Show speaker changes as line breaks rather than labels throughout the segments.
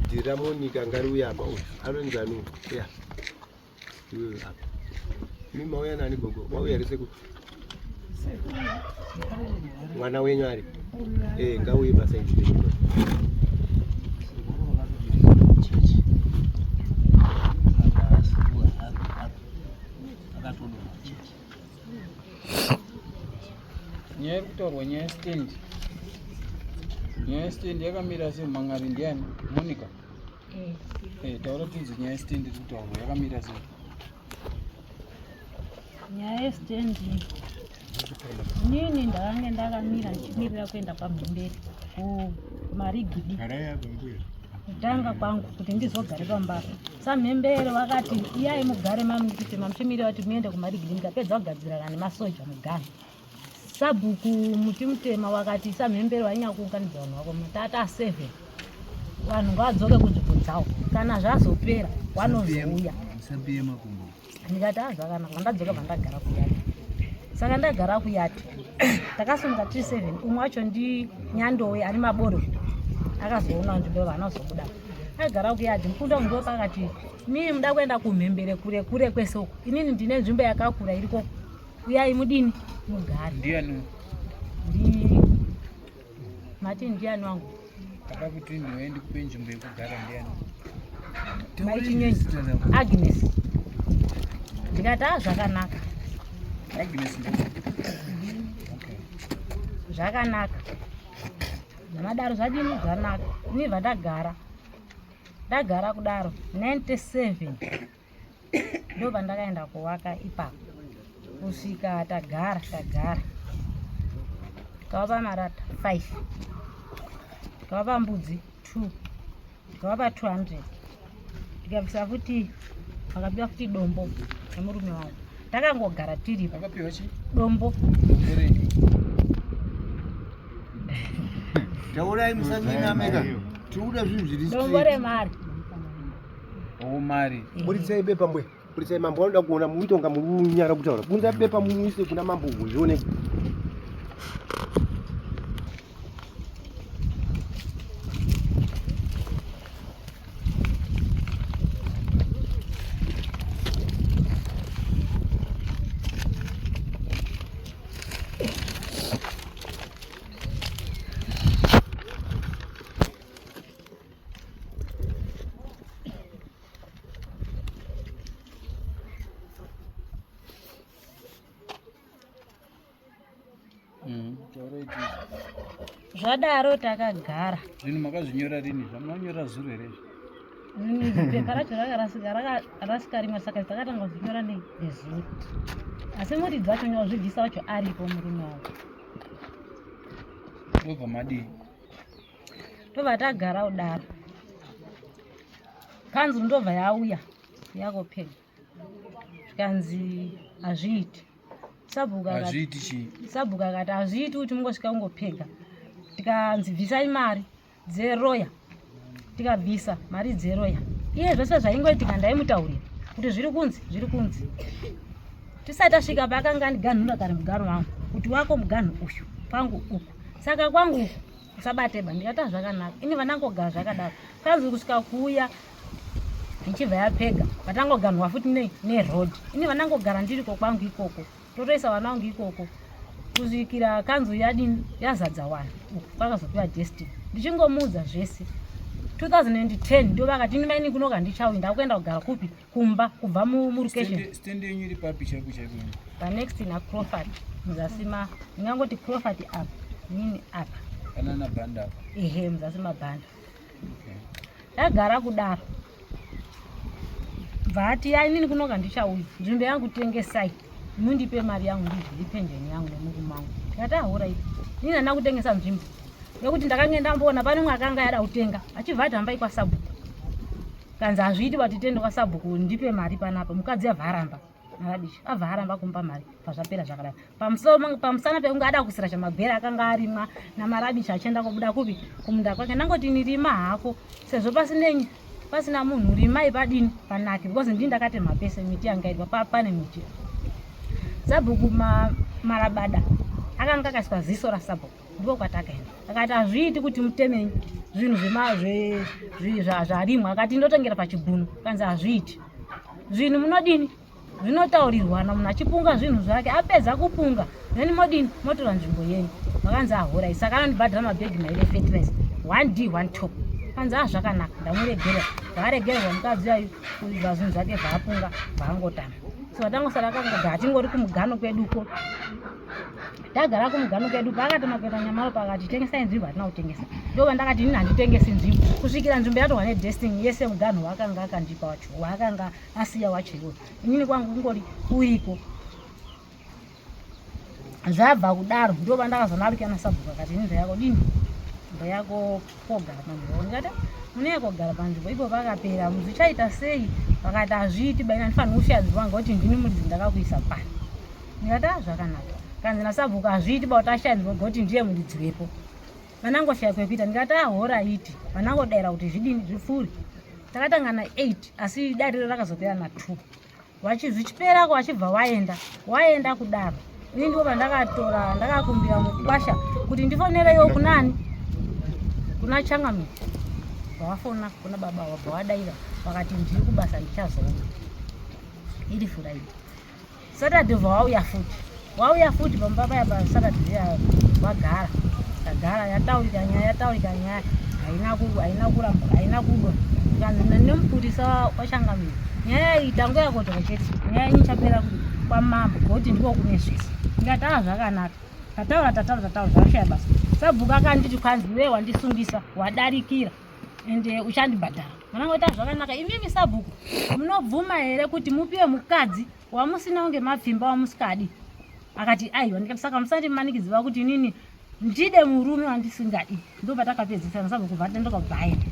Diramonika ngari uyapa alonzanu ya mimi mauya nani gogo wauya riseku mwana wenyu ari ngauye basa ichi
nyaya kutorwa nyaya stand yakamira semangari ndiani Monica taura tinzi nyaya stand kutaurwa yakamira sei
nyaya stand nini ndakange ndakamira ndichimirira kuenda pamhemberi kumarigidi kutanga kwangu kuti ndizogare pambapa samhembere vakati iyai mugare mamukitema muchimirira kuti muende kumarigidi ndikapedza kugadzirana nemasoja mugare sabhuku muti mutema wakati samhembere wanyakuunganidza vanhu vako matata 7 vanhu ngavadzoke kunzvimbo dzavo kana zvazopera vanozouya ndikati azvakanaka ndadzoka vandagara kuyati saka ndagara kuyati takasunga 37 umwe wacho ndinyandowe ari maboro akazoona nzvimbo yevana zobuda agara kuyati mukunda ndo pakati mimi muda kuenda kumhembere kure kure kwese uko inini ndine nzvimbo yakakura iriko uyai mudini mugari
ndiani
mati ndiani wangu
akakuti ndiwendi kupe nzvimbo yekugara ndiani
maichinyenyi Agnes ndikati zvakanaka
Agnes
zvakanaka namadaro zvadini zvanaka inibva ndagara kudaro 97 ndobva ndakaenda kuvaka ipapo kusvika tagara tikavapa marata 5 tikavapa mbudzi 2 tikavapa 200 tikabvisa futi vakapiwa futi dombo nemurume wangu takangogara tiripo
akapiwa chi
dombo
taurai musanyina mega tiuda zvinhu zviri
dombo remari
mari
buritsai bepa mbwe buritsai mambo vanoda kuona muitonga murunyara kutaura bunza bepa muise kuna mambo zvioneka
zvadaro takagara
zvinhu makazvinyora rini zvamunonyora zuro here
pepa racho rakarasika rimwe saka takatanga kuzvinyora nezuro asi muri dzacho nyazvibvisa wacho aripo murume wavo
ndobva madii
tobva tagara kudaro kanzu ndobva yauya yakopega zvikanzi hazviiti sabhuka akati hazviiti kuti mungosvika ungopega tikanzi bvisai mari dzeroya tikabvisa mari dzeroya iye zvese zvaingoitika ndaimutaurira kuti zviri kunzi tisati tasvika paakanga andiganhura kare mugaro wangu kuti wako muganhu uyu pangu uku saka kwangu uku usabateba ndikati zvakanaka ini vanangogara zvakadaro kanzi kusvika kuuya ichibva yapega vatangoganhwa futi nerodhi ini vanangogara ndiriko kwangu ikoko totoisa vana vangu ikoko kusvikira kanzu yadini yazadza vanhu pakazopiwa destiny ndichingomudza zvese 2010 ndio vakati ini maini kunoka ndichauya ndakuenda kugara kupi kumba kubva mulocation
stand yenyu iri papi chaipo
panext na Crawford muzasima ndingangoti Crawford apa nini apa
kana na banda
ehe muzasima banda ndagara kudaro vati yainini kunoka ndichauya nzvimbo yangu tengesai mundipe mari yangu ndizviri penjeni yangu nemurume wangu tikati ahora ipi ini handina kutengesa nzvimbo nekuti ndakange ndamboona pane umwe akanga yada kutenga achibva ati hambai kwasabhuku kanzi hazviiti kuti tiende kwasabhuku ndipe mari panapa mukadzi abva aramba Maradishi abva aramba kumpa mari pazvapera zvakadai pamusana pekunge ada kusira chamabhera akanga arimwa naMaradishi achienda kubuda kupi kumunda kwake ndangoti nirima hako sezvo pasina munhu rimai padini panake because ndini ndakatema pese miti yanga irwa pane miti sabhuku marabada akanga akaiswa ziso rasabhuku ndipo kwatakaenda akati hazviiti kuti mutemenyi zvinhu zvarimwa akati ndotengera pachibhunu kanzi hazviiti zvinhu munodini zvinotaurirwana munhu achipunga zvinhu zvake apedza kupunga then modini motora nzvimbo yenyu vakanzi ahora saka anondibhadhira mabhegi maire fetness 1D 1 top kanzi zvakanaka ndamuregerera vaaregererwa mukadzi yayu kuiva zvinhu zvake zvaapunga vaangotama so vatangosara akangogara tingori kumugano kweduko tagara kumugano kwedu paakatema kuita nyamaro pakati tengesai nzvimbo hatina kutengesa ndo vandakati ini handitengesi nzvimbo kusvikira nzvimbo yatorwa nedestiny yese muganho waakanga akandipa wacho waakanga asiya wacho iwoyo inini kwangu kungori uriko zvabva kudaro ndo vandakazona arikana sabhuku akati nzvimbo yako dini nzvimbo yako kogara panzvimbo ndikati munee kogara panzvimbo ipo pakapera muzvichaita sei vakati hazviiti baina ndifanira kushadzwa ngekuti ndini muridzi ndakakuisa pano ndikati zvakanaka kanzi nasabhuku hazviiti bautashadzwa ngekuti ndiye muridzi wepo vanangoshaya kwekuita ndikati hora iti vanangodaira kuti zvidini zvipfuuri takatanga na8 asi dariro rakazopera na2 zvichiperako wachibva waenda kudaro ini ndipo pandakatora ndakakumbira mukwasha kuti ndifonereyo kunani kuna Changamire wafona kuna baba wabva wadaira wakati ndiri kubasa ndichazoona iri Friday Saturday wauya futi pambaba ya Saturday ya wagara yataurika nyaya haina kudwa kanzi nemupurisa wachangamira nyaya itango yakotoka chete nyaya inchapera kwa mambo ngekuti ndiko kune zvese ndikati zvakanaka tataura zvashaya basa sabhuku akanditi kwanzi iwe wandisungisa wadarikira ende uchandibhadhara manangoita zvakanaka imimi sabhuku munobvuma here kuti mupiwe mukadzi wamusina unge mapfimba wamusikadi akati aiwa ndikati saka musandimanikidziva kuti inini ndide murume wandisingadi ndo patakapedzisana sabhuku vatendoka kubhaenda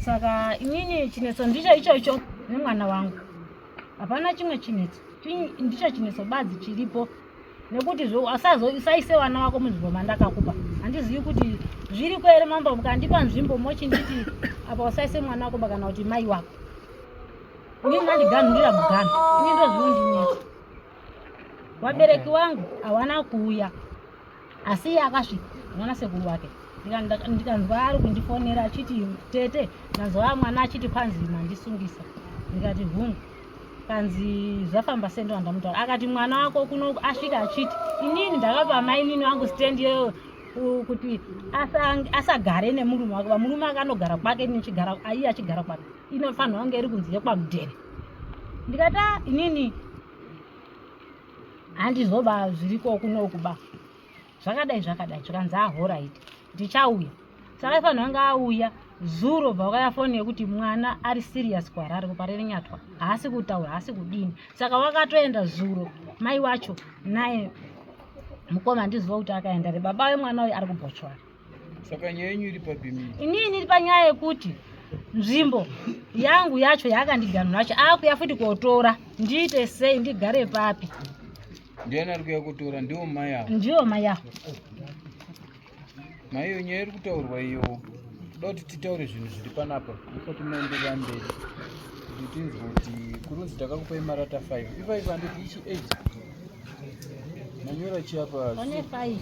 saka inini chinetso ndicho ichocho nemwana wangu hapana chimwe chinetso ndicho chinetso badzi chiripo nekuti usaise vana vako munzvimbo mandakakupa handizivi kuti zviriko here mambo mukandipa nzvimbo mochinditi apa usaise mwana wako kana kuti mai wako ini mandiganhurira mugano ini ndo zvinondinetsa vabereki vangu hawana kuuya asi iye akasvika mwana sekuru wake ndikanzwa ari kundifonera achiti tete ndanzwa mwana achiti panzima ndisungisa ndikati vhungu kanzi zvafamba sendo andamutaura akati mwana wako kuno asvika achiti inini ndakapa mai nini wangu stand yeyo kuti asagare nemurume wake murume akanogara kwake nichigara aiye achigara kwake inofanirwa kunge iri kunzi yekwamudhere ndikati inini handizoba zviriko kunokuba zvakadai zvikanzi ahora iti ndichauya saka ifanirwa kunge auya zuro bva wakayafoni yekuti mwana ari serious kwarari kuparere nyatwa haasi kutaura haasi kudini saka wakatoenda zuro mai wacho naye mukoma ndiziva kuti akaenda baba vemwana uyu ari kubhochwara
saka nyaya yenyu iri pabhimini
inini iri panyaya yekuti nzvimbo yangu yacho yaakandiganhura yacho akuya futi kotora ndiite sei ndigare papi
ndiani ari kuya kutora ndiwo mai avo
ndiwo mai avo
mai iyo nyaya iri kutaurwa iyo toda kuti titaure zvinhu zviri panapa isati muenderera mberi kuti tinzwe kuti kurunzi takakupai marata 5 i5 handiti ichi 8 manyora chiapa
one 5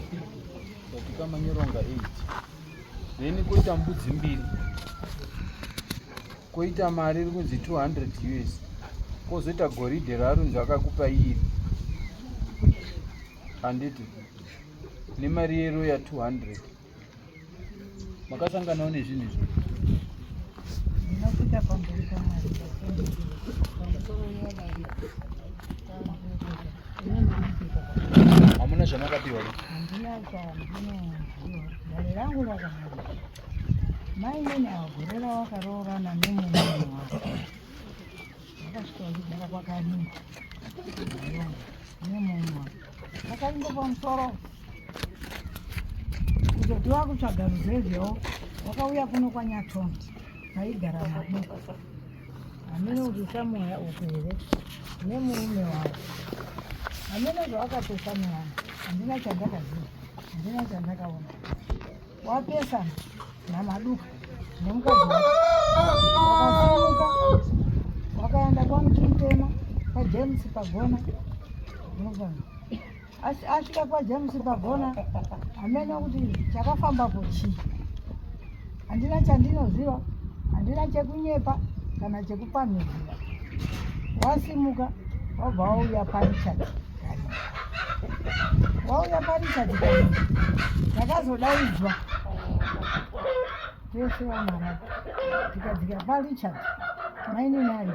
katika manyoronga 8 then koita mbudzi 2 koita mari iri kunzi 200 US kozoita goridhe rarunzi akakupa iri handiti nemari yero ya 200 makasanganawo nezvinhu izvi
ndinopita pamberi pamwari
hamuna zvamakapiwa
handina chandine dare rangu rakanaka mai nene agorera wakaroorana nemumunhu wako vakasvika vachigara kwakanini nemunhu wako vakainda pamusoro kutoti vakutsvaga ruzevhewo wakauya kuno kwanyatondi vaigara maduka hamene kuti samuya upere nemurume wavo hamene zvawakatosamirana handina chandakaziva handina chandakaona wapesana namaduka nemukadzi wako wakasimuka wakaenda kwamuti mutema kwajames pagona unofana asvika kwajames pagona amene kuti chakafambapo chii, handina chandinoziva, handina chekunyepa kana chekupamizira. Wasimuka wabva wauya parichard kani, wauya parichard kani, takazodaidzwa tese vamaraka tikadzika parichard maini nai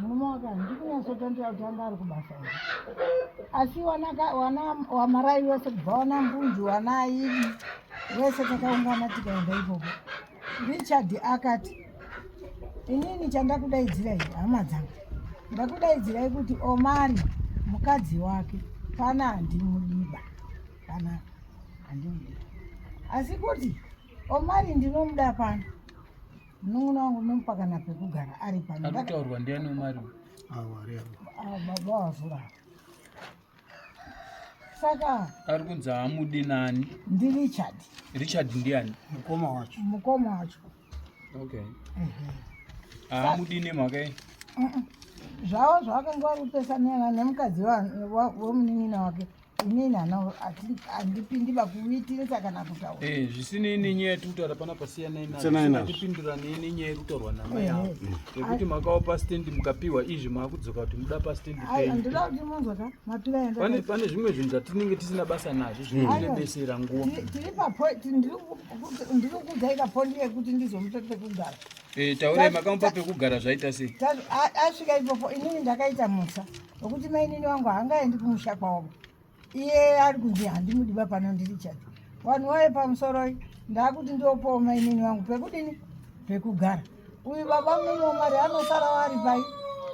murume wakati ndikunyatsotondeya kuti anga ari kubasa iri, asi wana wamarai wese kubva wana mbunzi wana aidi wese takaungana tikaenda ipopo. Richard akati inini chandakudaidzirai hama dzangu, ndakudaidzirai kuti Omari mukadzi wake pana handimudiba, pana handimudiba, asi kuti Omari ndinomuda pano, munun'una wangu nomupakana pekugara ari pano.
Arikutaurwa ndiani Omari?
Baba wavhura. Saka
Ari kunzi haamudi nani?
ndi Richard.
Richard ndiani?
Mukoma wacho.
Okay. Haamudi nemhaka yei?
Zvavo zvakanga varipesana nemukadzi womunin'ina wake, inini handipindiba kuitirisa kana kutaura.
Zvisinei nenyaya yekutaura pana pasiyana inatipindura nenyaya yekutaurwa namai avo. Yekuti makaupa stendi mukapiwa izvi maakudzoka kuti muda pastendi penyu.
Ndinoda kuti munzwaka mapira enda.
Pane zvimwe zvinhu zvatinenge tisina basa nazvo zvinotibesera nguva.
Ndiri kudzaika pondi yekuti ndizomupe pekugara.
Taurai makamupa pekugara zvaita sei?
Asvika ipopo inini ndakaita musa wekuti mainini wangu haangaendi kumusha kwavo. Iye ari kunzi handimudiba pano ndiri chati. Vanhu vaye pamusoro ndakuti ndiopawo mainini wangu pekudini pekugara. Uyu baba munini Omari anosara ari pai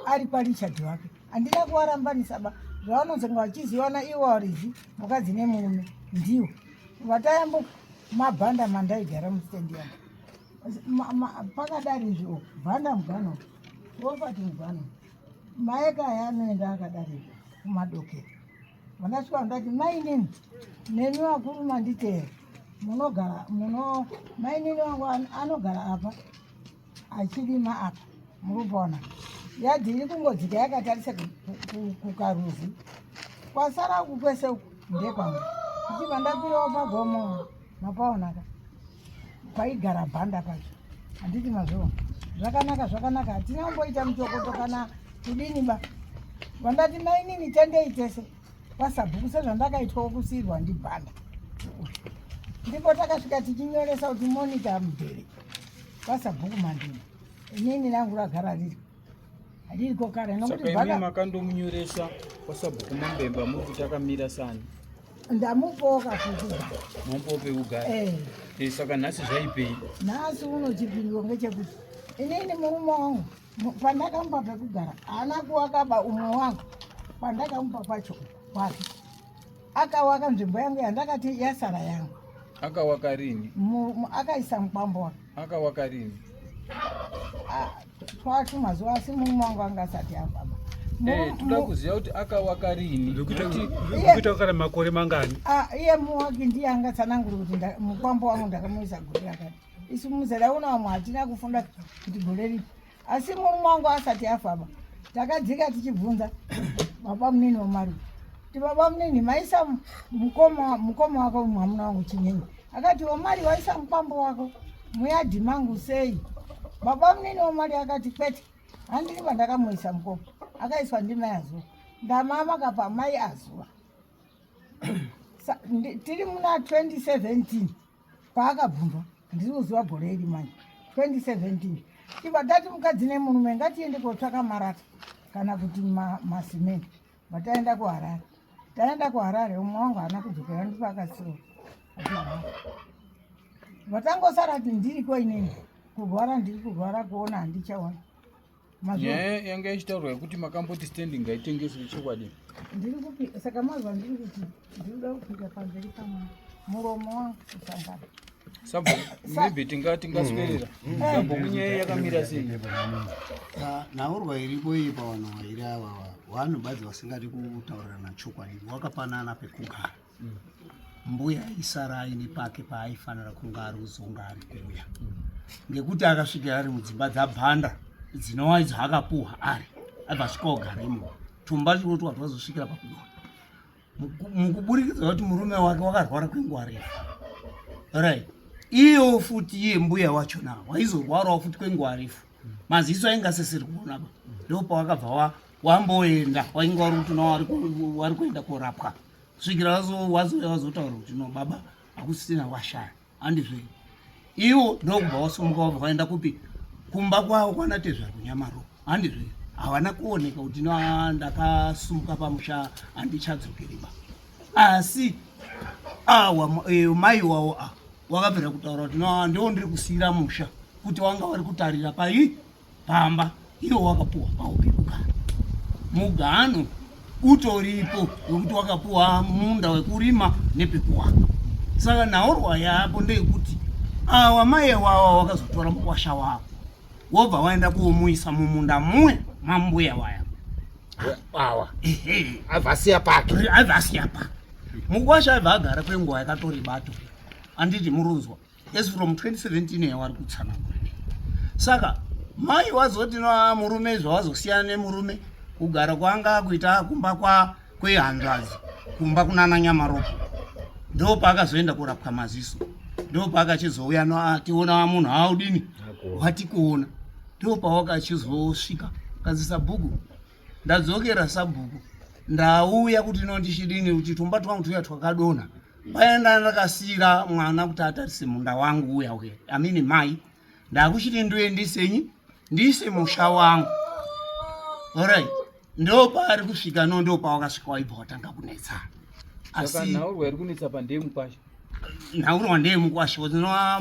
ari paRichard wake. Handina kuvarambanisaba zvavanozonga vachiziwana iwo warizi mukadzi nemurume ndiwo vatayambo mabhanda mandaigara mustendi yangu. Pakadari zvo bhanda mugano wopati mugano maeka ayanoenda akadari kumadokero. Vandasvika ndati mainini nemi vakuru manditeera munogara mainini wangu anogara apa achirima apa murikuona yadhi iri kungodzika yakatarisa kukaruzi kwasara uku kwese uku ndekwangu ichibva ndapirawo pagomo mapaonaka paigara bhanda pacho. Handiti mazviona zvakanaka hatina kumboita muchokoto kana kudini ba. Vandati mainini tendei tese pasabhuku sezvandakaitwa kusiyirwa ndibhanda. Ndipo takasvika tichinyoresa kuti monita mudheri pasabhuku mandini inini nangu ragara riri hadiriko kare nokuti
saka imi makandomunyoresa pasabhuku mambemba muri kuti akamira sani?
Ndamupowo kapekugara.
Mamupowo pekugara? Saka nhasi zvaipei? Nhasi
uno chipiriro ngechekuti inini murume wangu pandakamupa pekugara haana kuwakaba umwe wangu pandakamupa pacho kwake akawaka nzvimbo yangu yandakati yasara yangu.
Akawaka rini?
Akaisa mukwambo wake.
Akawaka rini?
Twatu mazuva asi murume wangu angasati afamba.
Toda kuziva kuti akawaka rini?
Ndikuita wakara makore mangani?
Iye muwaki ndiye angatsanangura kuti mukwambo wangu ndakamuisa gore rakati. Isu muzera uno wamwe hatina kufunda kuti gore ripi. Asi murume wangu asati afamba takadzika tichibvunza baba munini Omari kuti baba munini maisa mukoma wako mwamuna wangu Chinyenyi. Akati Omari waisa mukwambo wako muyadhi mangu sei? Baba munini Omari akati kwete handiri pandakamuisa mukoma, akaiswa ndimai azuva ndamama kapa mai azuva. Tiri muna 2017 paakabvunzwa ndiri kuziva gore iri manje 2017 iba tati mukadzi nemurume ngatiende kotsvaka marata kana kuti masimeni. Vataenda kuHarare, taenda kuHarare umwe wangu haana kudzokera ndipo akasiwa vatangosara kuti ndiriko inini kurwara ndiri kurwara kuona handichaona.
Yanga ichitaurwa kuti makamboti stendi ngaitengeswe chokwadi.
Saka mazwa ndiri kuti ndinoda kupinda pamberi pamwe muromo wangu kusangana.
Sabo maybe tingaswera sambo munyaya yakamira sei?
Naurwa iripo iyi pavanhu vairi ava vanhu badzi vasingadi kutaurirana chokwadi wakapanana pekugara. Mbuya isara aine pake paaifanira kunga ari uzonga ari kuuya ngekuti akasvika ari mudzimba dzabhanda dzinowaidza akapuhwa ari abva asvika kugara imo tumba chikoti watu vazosvikira pakudona mukuburikidza kuti murume wake wakarwara kwenguva refu. Right. Iyo futi iye mbuya wachona waizorwarawo futi kwenguva refu. Maziso ainge asisiri kuona ba. Ndopa wakabva wamboenda wainge wari kuti wari kuenda korapwa. Svikira wazotaura kuti no baba hakusisina washaya. Handizve. Iwo ndokubva wasumuka wabva waenda kupi kumba kwawo kwanatezva kunyamaro. Handizve. Havana kuoneka kuti ndakasumuka pamusha handichadzokeriba. Asi mai wawo wakapera kutaura kuti ndiwo ndiri kusiyira musha kuti wanga wari kutarira pamba iwo wakapuwa paupi kugara. Mugano utoripo wekuti wakapuwa munda wekurima nepekuwaka. Saka nhaurwa yapo ndeyekuti awa mai wawo wakazotora mukwasha wavo wobva waenda kuomuisa mumunda mumwe mambuya waya
awa avasiya pake
mukwasha aibva agara kwenguva yakatoribato handiti murunzwa yes from 2017 yawari kutsanangura. Saka mai wazoti murume zvawazosiyana nemurume kugara kwanga kuita kumba kwehanzvazi kumba kunana nyamaropo ndopa akazoenda kurapwa maziso ndopa akachizouya tiona munhu audini wati kuona ndopa wakachizosvika kanzi Sabhuku ndadzokera Sabhuku ndauya kuti ndichidini kuti tumba twangu tuya twakadona paenda ndakasira mwana kuti atarise munda wangu uya amini mai ndakuchiti ndoendisenyi ndise musha wangu. Alright. Ndopa ari kusvika ndopa wakasvika waibva watanga kunetsana.
Asi nhaurwa iri kunetsa pandeye mukwasha.
Nhaurwa ndeye mukwasha.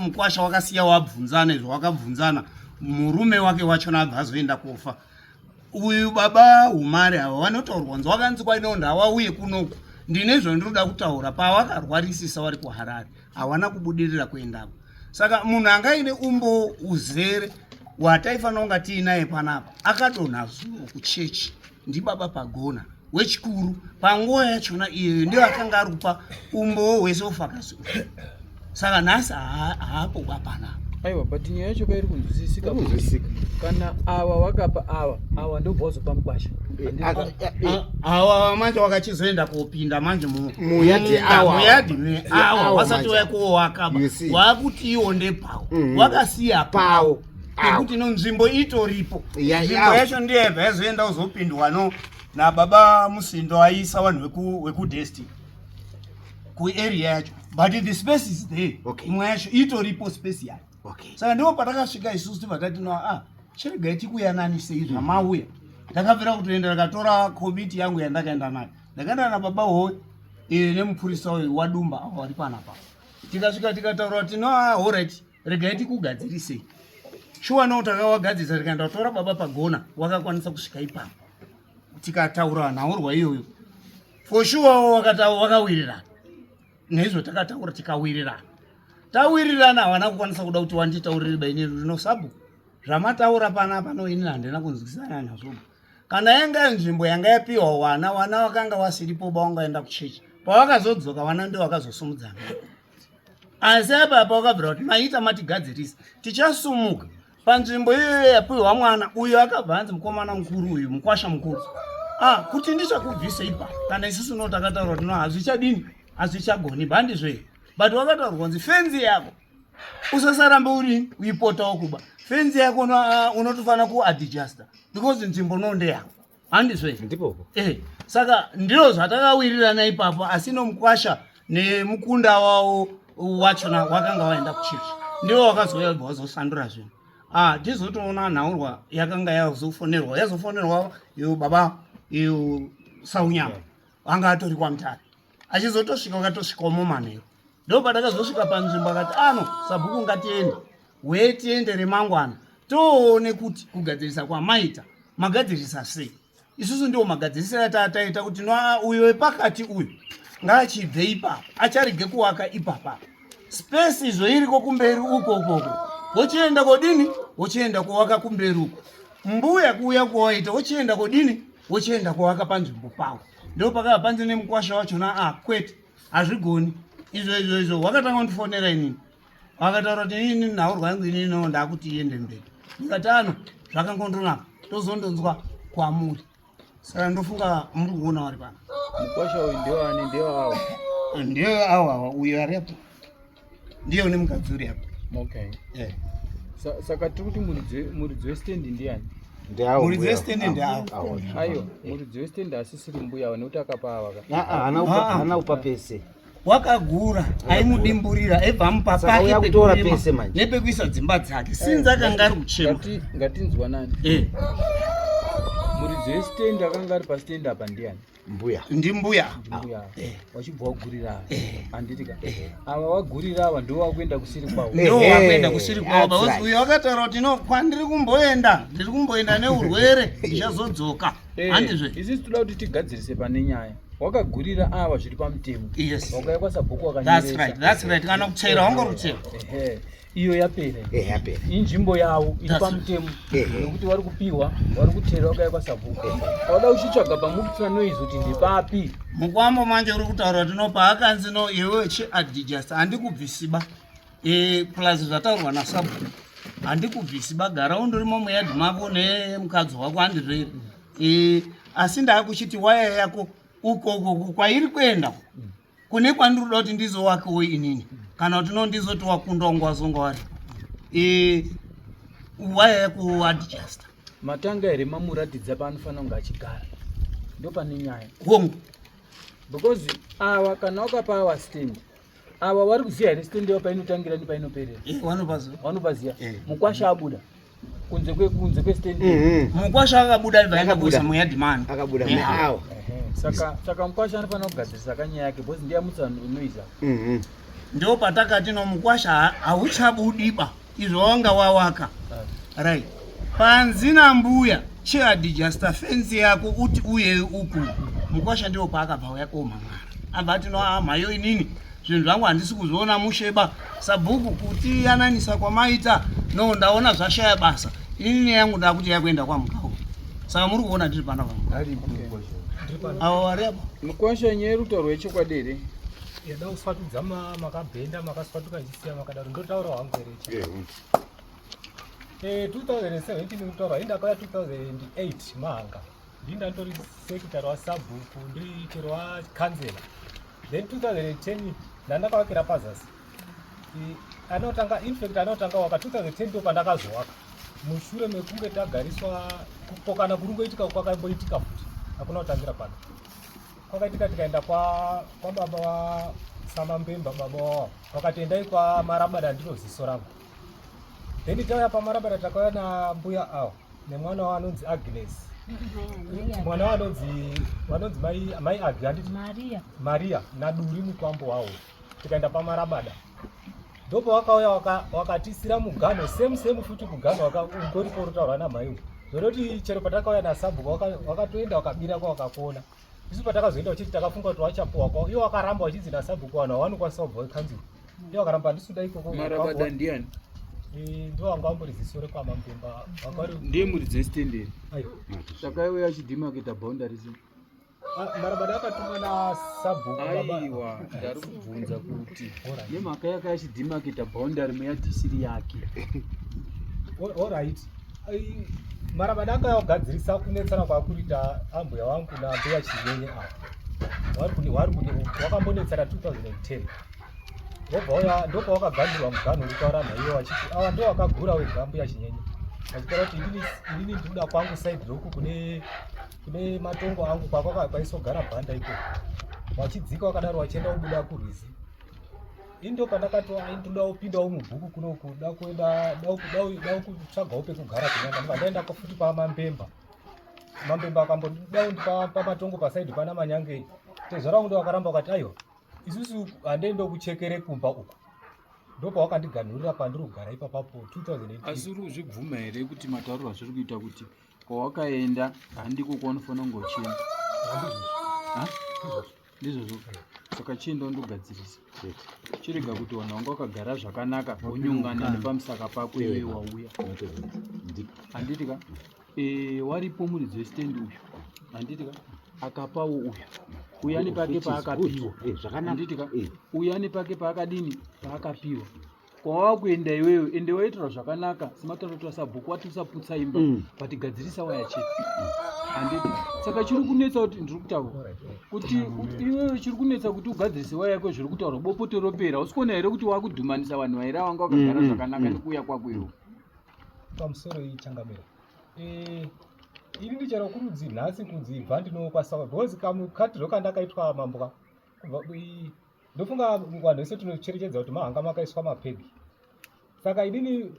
Mukwasha wakasiya wabvunzana izvo wakabvunzana murume wake wachona abva azoenda kofa. Uyu baba Humare ava vanotaurwa nzi wakanzi kwaino ndawauye kunoku ndinezvo ndinoda kutaura pavakarwarisisa vari kuHarare hawana kubudirira kuendako. Saka munhu angaine umbo uzere wataifanira kunga tiinaye panapa akadonha zuo kuchechi ndibaba Pagona wechikuru panguva yachona iyo ndiyo akanga ari kupa umbo hwesofakazi. Saka nhasi haapo panapa.
Aiwa but nyaya yacho kairi kunzwisisika kana awa wakapa awa ndobva wazopa mukwasha
awa manje wakachizoenda kopinda manje
muyadhi
awa wasati wakuowaka wakuti iwo ndepawo wakasiya pawo pekuti nzvimbo itoripo nzvimbo yacho ndiyebva yazoenda kuzopindwa nababa Musindo aisa vanhu vekudesti kuarea yacho but the space is there. Imwe yacho itoripo space yayo. Saka ndipo patakasvika isusu tibva tati chiregai tikuyananise zvamauya ndakabvira kutoenda ndakatora komiti yangu yandakaenda nayo ndakaenda nababa howe nemupurisa wadumba avo vari panapa tikasvika tikataura kuti alright regai tikugadzirisei shuwa takawagadzirisa tikaenda kutora baba Pagona wakakwanisa kusvika ipapo tikataura nhaurwa iyoyo for sure wakawirirana nezvo takataura tikawirirana tawirirana havana kukwanisa kuda kuti wanditaurire bainero rino Sabhuku zvamataura panapa ini handina kunzwisisana nazvo. Kana yanga nzvimbo yanga yapiwa wana wakanga wasiripo bawangaenda kuchechi pawakazodzoka wana ndio wakazosumudzana. Asi apa wakabvira kuti maita matigadzirisa tichasumuka panzvimbo iyo yapiwa mwana uyo akabva anzi mukomana mukuru uyu mukwasha mukuru kuti ndichakubvisa ipapo kana isusu takataura kuti hazvichadini hazvichagoni bandizve but wakataurwa nzi fenzi yako usasaramba uipotawo kuba fenzi yako unotofanira kuadjusta because nzvimbo ndeyako handizve
ndipo
saka ndiro zvatakawirirana ipapo asi nomukwasha nemukunda wawo wachona wakanga waenda kuchechi ndiwo wakazouya wazosandura zvinhu tizotoona nhaurwa yakanga yazofonerwa iyo baba iyo Saunyama anga atori kwaMutare achizotosvika wakatosvikawo mumanheru ndo patakazosvika panzvimbo akati Sabhuku ngatiende tiende remangwana toone kuti kugadzirisa kwamaita magadzirisa sei. Isusu ndiwo magadzirisa atataita kuti uyo wepakati uyu ngaachibve ipapo acharege kuwaka ipapa space izvo iriko kumberi uko wochienda kodini wochienda kuwaka kumberi uko mbuya kuuya kuwaita wochienda kodini wochienda kuwaka panzvimbo pawo ndo pakava panze nemukwasha wachona kwete hazvigoni izvo wakatanga kundifonera inini wakataura kuti ini nhaurwa yangu inini ndakuti iende mberi ndikati zvakangondonaka tozondonzwa kwamuri. Saka ndofunga muri kuona vari pano
Mukwasha uyu ndewani ndewawo?
Ndiyo awawa uyo aripo. Ndiyo ni mukadzi uri apo.
Okay. Saka tiri kuti muridzi westand ndiani?
Muridzi westand ndiawo.
Aiyo, muridzi westand asisiri mbuya nekuti akapa ava.
Hana upa pese.
Wakagura aimudimburira ebva mupapake
kutora pese manje
nepekuisa dzimba dzake sinzi akanga ari kuchema.
Ngatinzwa nani? Muridzi westand akanga ari pastand apa ndiani?
Mbuya.
Ndi mbuya.
Wachibva wagurira handitika. Ava wagurira ava ndo wakuenda kusiri kwavo.
Ndo wakuenda kusiri kwavo. Uyo wakataura kuti no kwandiri kumboenda. Ndiri kumboenda neurwere ndichazodzoka. Handizve.
Isisi toda kuti tigadzirise pane nyaya. Wakagurira ava zviri pamutemo.
Yes.
Wakaekwa sabhuku wakanyeresa.
That's right. Kana kutsvaira wangorutsewa.
Iyo yapera.
Yapera.
Inzvimbo yavo iri pamutemo. Nokuti vari kupiwa, vari kutera wakaekwa sabhuku. Wada uchitsvaga pamupisa noise kuti ndepapi.
Mukwambo manje uri kutaura kuti no paakanzi no iwe chiadjust handikubvisiba. Plus zvataurwa nasabhuku. Handikubvisiba gara undorimo muyadhi mako nemukadzi wako handizvere. Asi ndaakuchiti waya yako uko kwairi kuenda kune kwandiri kuti ndizowakewo inini kana kuti no ndizoti wakundwa nguva zonga wari waya yako adjust
matanga here mamuratidza paanofanira kunge achigara ndo pane nyaya
hongu
because ava kana wakapa ava stand ava vari kuziva here stand yavo painotangira nepainoperera vanopaziva mukwasha abuda kunze kwestand
mukwasha akabuda vaakabusa muyadhimani
akabuda awo
saka mukwasha anofanira kugadzirisa kanyaya yake because ndiye mutsano unoiza
ndo patakati no mukwasha hauchabudiba izvo wanga wawaka right panzi nambuya chiadjasta fensi yako uti uye uku mukwasha ndiwo paakabva uyakomangara abva ati no mhayo inini zvinhu zvangu handisi kuzoona musheba sabhuku kuti yananisa kwamaita no ndaona zvashaya basa inini yangu ndakuti yakuenda kwamukau saka muri kuona ndiri pana vangu avo vari apo
mukwasha nyaya rutauro wechokwadi here
yada kusvatudza makabhenda makasvatuka ichisiya makadaro ndotaura wangu here 2017 kutaura indakauya 2008 mahanga ndinda ndori sekitari wasabhuku ndiri chero wakanzela then 2010 ndandakavakira pazasi anotanga infact anotanga waka 2010 ndo pandakazowaka mushure mekunge tagariswa kupokana kuri ngoitika kwakamboitika futi hakuna kutangira pano kwakaitika tikaenda kwa baba wa Samambemba baba wao wakatendai kwa Marabada ndiro ziso rangu then tauya pamarabada takauya na mbuya awo nemwana wanonzi Agnes mwana wanonzi mai Agi handiti Maria na Duri mukwambo wawo tikaenda pamarabada ndopo wakauya wakatisira mugano same futi kugano ungoripo rutaura namai zvoroti chero patakauya nasabhuku wakatoenda wakabira kwa wakakona isu patakazoenda uchiti takafunga kuti wachapuwa kwao iwo wakaramba wachidzi nasabhuku vanhu hawanokwanisa kubva wekanzuro iwo wakaramba ndisuda ikoko
marabada ndiani
ndo wanga wambori zisore kwamambemba
ndiye muridzi westenderi takaiwe achidimaketa boundaries
marabada akatumwa nasabhuku
aiwa ndari kubvunza kuti nemhaka yake achidimaketa boundary muyadhisiri yake
alright marabada akayagadzirisa kunetsana kwakurita ambuya wangu nambuya chinyenye apa wakambonetsana 2010 wobva ndopa wakagadzirwa mugano uri taura nhaiyo wachiti ava ndo wakagura wega mbuya chinyenye achitaura kuti inini ndikuda kwangu side roku kune matongo angu kwaisogara bhanda iko wachidzika wakadaro wachienda kubuda kurwizi indo pandakati ndoda kupindawo mubhuku kunoku da kutsvagawo pekugara kunyanga ndaenda futi pamambemba akambodawo pamatongo pasaidi pana manyange tezvara ndo wakaramba wakati aiwa isusu handendo kuchekere kumba uku ndopa wakandiganhurira pandiri kugara ipapapo 2018
asi uri kuzvibvuma here kuti matauriro zviri kuita kuti kwawakaenda handiko kwaunofanira kungochenda ndizvozvo saka chienda undogadzirisa chirega kuti vanhu vanga wakagara zvakanaka wonyongana nepamusaka pako iwe wauya handitika waripo muridzi westand uyu handitika akapawo uyu uyani pake paakapiwa handitika uyani pake paakadini paakapiwa kwawakuenda iwewe ende waitora zvakanaka sematauratoa sabhuku wati usaputsa imba patigadzirisa waya chete handiti saka chiri kunetsa kuti ndiri kutaura kuti iwewe chiri kunetsa kuti ugadzirise waya yako zviri kutaura bopoto ropera usikuona here kuti wakudhumanisa vanhu vaira vanga wakagara zvakanaka nekuuya kwako iwo
pamusoro ichangamira ini ndichera kurudzi nhasi kudzibva ndinokwasawa because kamukatiro kandakaitwa mambo ndofunga vanhu vese tinocherechedza kuti mahanga makaiswa mapegi saka inini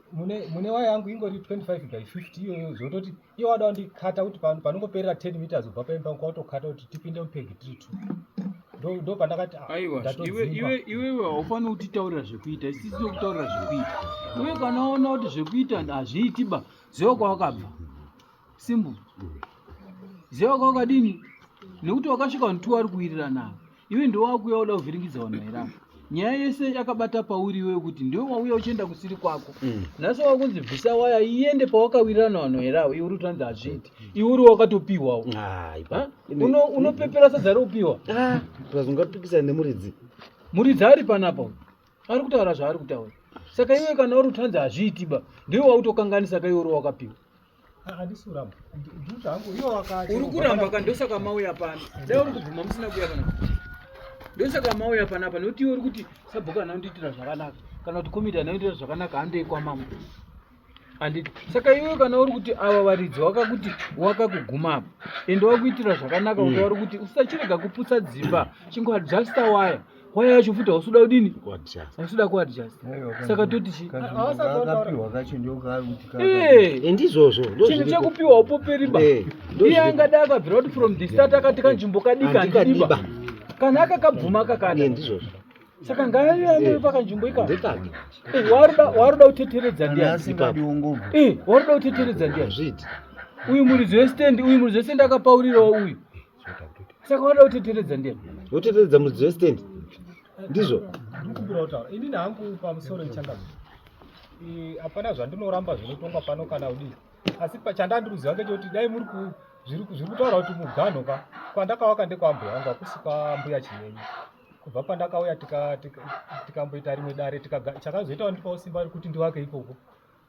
mune waya yangu ingori 25/50 iyoyo zvototi iyo wada kundikata kuti panongoperera 10 meters ubva paimba kwatokata kuti tipinde mupegi tiri tu ndo pandakati
aiwa iwewe haufaniri kutitaurira zvekuita isisi kutaurira zvekuita uye kana waona kuti zvekuita hazviitiba ziva kwawakabva simbu ziva kwawakadini nekuti wakasvika vanhu 2 vari kuwirira navo iwe ndo wakuya uda kuvhiringidza vanhu vairava nyaya yese yakabata pauri iwewe kuti ndiwe wauya uchienda kusiri kwako nhasi wakunzi bvisa waya iende pawakawirirana vanhu vairava iwe uri kutanzi hazviiti iwe uri wakatopiwawo unopepera sadza ropiwa
zvazongapikisana
nemuridzi ari panapa ari kutaura zvaari kutaura saka iwe kana uri kutanzi hazviitiba ndiwe wautokanganisa ka iwe uri wakapiwa
handisi kuramba ndikuti hangu iwo wakati
uri kuramba ka ndosaka mauya pano dai uri kubvuma musina kuya panapa ndosaka mauya panapa nokuti iwe uri kuti sabhuku anaundiitira zvakanaka kana kuti komiti anaundiitira zvakanaka handei kwamama handiti saka iwe kana uri kuti ava varidzi wakakuti wakakuguma ende wakuitira zvakanaka kuti vari kuti usachirega kuputsa dzimba chingoadjusta waya yacho futi hausuda kudini hausuda kuadjusta saka toti chi
ndizvozvo
chinhu chekupiwa upoperiba iye angada akabvira kuti from the start akati kanzvimbo kadiki handidiba kana akakabvuma kakada
ndizvozvo
saka ngaaiamiri pakanzvimbo ikati waruda kuteteredza ndiani waruda kuteteredza ndiani uyu muridzi westendi akapaurirawo uyu saka waruda kuteteredza ndiani
woteteredza muridzi westendi ndizvo
ndikubira kutaura inini hangu pamusoro ichangamira hapana zvandinoramba zvinotongwa pano kana udii asi chandandiruziva ngechekuti dai muri zviri kutaura kuti muganhoka kwandakawaka ndekwambuya wangu hakusi kwambuya chinyenyi kubva pandakauya tikamboita rimwe dare chakazoitawo ndipawo simba rekuti ndiwake ikoko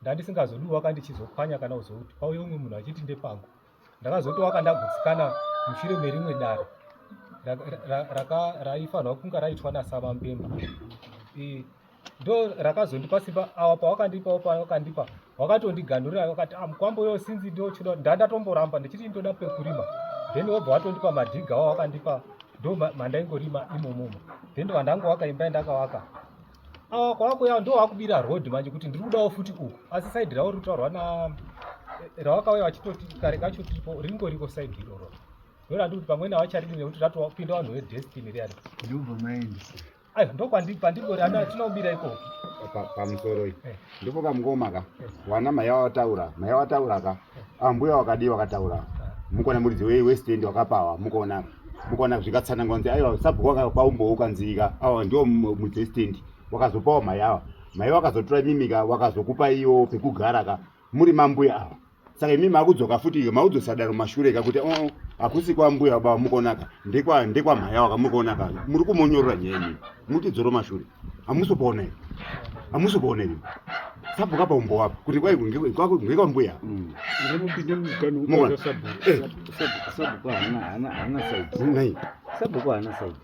ndandisingazodi waka ndichizopwanya kana kuzouti pauye umwe munhu achiti ndepangu ndakazotowaka ndagutsikana mushure merimwe dare raifanirwa kunga raitwa nasama mbemba ndo rakazondipa simba awa pawakandipa wakatondiganhurira wakati mukwamboyo sinzi ndochoda ndandatomboramba ndichiti ndoda pekurima then wobva watondipa madhiga wawakandipa ndo mandaingorima imomomo then ndo wandangu wakaimba ndakawaka awa kwawakuya ndo wakubira road manje kuti ndiri kudawo futi uku asi saidi ravo rutaurwa rawakauya wachitoti kare kacho tiripo ringoriko saidi iroro ndorandikuti pamweni avacharidi nekuti ratopinda vanhu vedestiny riari ndo pandingori ana tinaubira ikoko
pamusoro iyi ndipo kamngomaka wana mayawataura ka ambuya wakadi wakataura mukona muridzi westendi wakapawa mukaona zvikatsanangwa aiwa sabhuku wakapaumbowo kanzika awa ndio muridzi westendi wakazopawo mayawa wakazotora mimika wakazokupa iyo pekugara ka muri mambuya awa saka imi makudzoka futi maudzosadaro mumashure kakuti hakusi kwambuya baba mukonaka ndekwa mhaya wakamukonaka muri kumonyorora nyenyi mutidzoro mashure hamusopaona iri sabhuka paumbo wapo kuti ngekwambuya
sabhuku haana saidi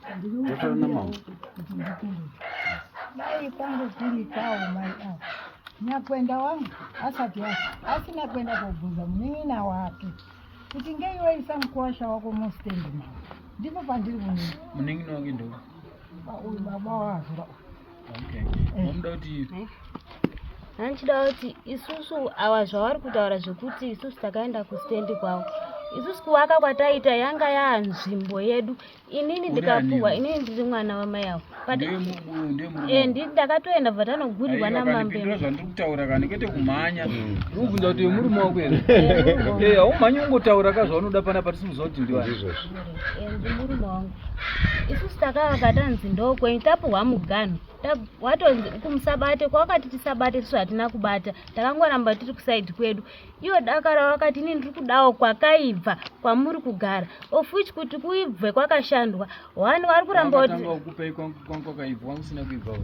tofarana mambo
mai kwangu kuri kawo mai nyakwenda wangu asati asina kwenda kubvunza munin'ina wake kuti ngeiwaisa mukuwasha wako mustendi mao ndipo pandiri kunini
munin'ina wake ndo
uyu baba wazura
muda kuti
hanchida kuti isusu awa zvavari kutaura zvekuti isusu takaenda kustendi kwavo isusu kuvaka kwataita yanga yanzvimbo yedu inini ndikapuhwa inini ndiri mwana wamai avo ndakatoenda bva tanogurirwa namambemba
zvandiri kutaura kani kwete kumhanya ndikubvunza kuti muri maoko here haumhanyi ungotaura ka zvaunoda panapa tisimuziva kuti ndiwani
ndimurume wangu isusu takavaka tanzi ndokwenyu tapuhwa muganho watonzi kumusabate kwakati tisabate isusu hatina kubata takangoramba tiri kusaidi kwedu iwo dakara wakati inini ndiri kudawo kwakaibva kwamuri kugara of which kuti kuibve kwakashandwa wani vari kuramba kuti
kwakaibva usina kuibvawo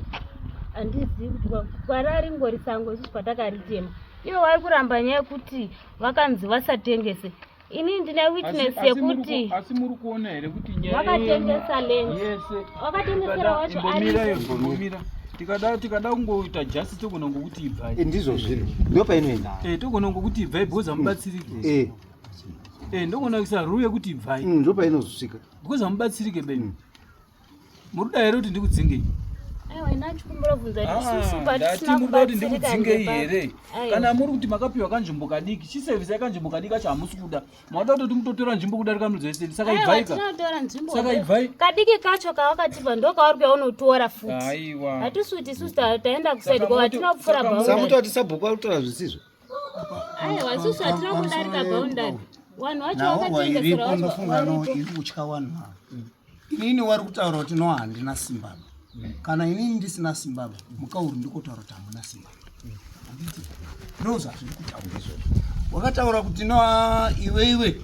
handizivi kuti kwarari ngori sango isusu patakaritema. Ivo vari kuramba nyaya yekuti vakanzi vasatengese. Ini ndine witness yekuti
asi muri kuona here kuti
vakatengesa land.
yese
Vakatengesera wacho
arimbomira tikada kungoita justice togona ngokuti ibvai
ndizvo zvino ndo painoenda
togona ngokuti ibvai because hamubatsirike ndogona kuisa rule yekuti ibvai
ndo painozosvika
because hamubatsirike beni muri kuda here kuti ndikudzingei
aiwa inachikumbira bvunza isusu
ndati muri kuda kuti ndikudzingei here kana muri kuti makapiwa kanzvimbo kadiki chisevhisi yakanzvimbo kadiki acho hamusi kuda mauda kutoti mutotora nzvimbo kudarika mudzeseni saka ibvaika saka ibvai
kadiki kacho kawakatipa ndo kauri paunotora futi
aiwa
hatisi kuti isusu taenda kusaidi kwa hatinopfuura
samuti
boundary
wati sabhuku arikutaura zvisizvo
aiwa isusu hatina kudarika boundary vanhu vacho
naurwa iripo
vakatengesera
ndofunga no
vacho
iri kutya vanhu ava inini wari kutaura kuti no handina simbaba kana inini ndisina simbaba mukauri ndikotaura kuti hamuna simbaba ndo zvazviri kutaura izvozvo wakataura kuti no iwe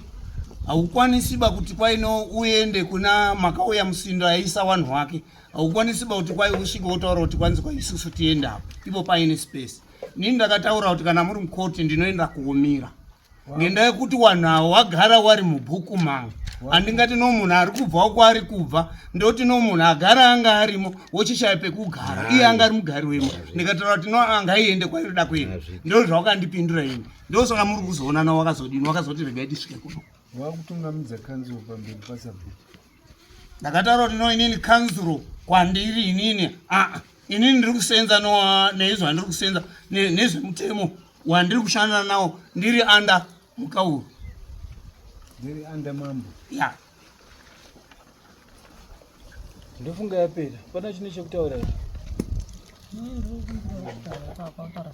haukwanisiba kuti kwaino uende kuna makauya musindo aisa vanhu wake haukwanisiba kuti kwai usvike wotaura kuti kwanzi kwa isusu tiende apo ipo paine space nini ndakataura kuti kana muri mukoti ndinoenda kuomira ngendaa yekuti wanhu avo wagara wari mubhuku mangu handingati no munhu ari kubva kwaari kubva ndoti no munhu agara anga arimo wochishaya pekugara iye anga ari mugari wemo ndikataura kuti no angaiende kwairida kuenda ndo zvawakandipindura ini ndosaka muri kuzoona na wakazodini wakazoti regai tisvike kuno
wakutungamidza kanzuro pamberi pasabhuku
ndakataura kuti no inini kanzuro kwandiri inini inini ndiri kusenza neizvo handiri kusenza nezvemutemo wandiri kushanda nawo ndiri anda mukauru
ndiri anda mambo
ya
ndofunga yapera pana chine chekutaura here
kwakutaura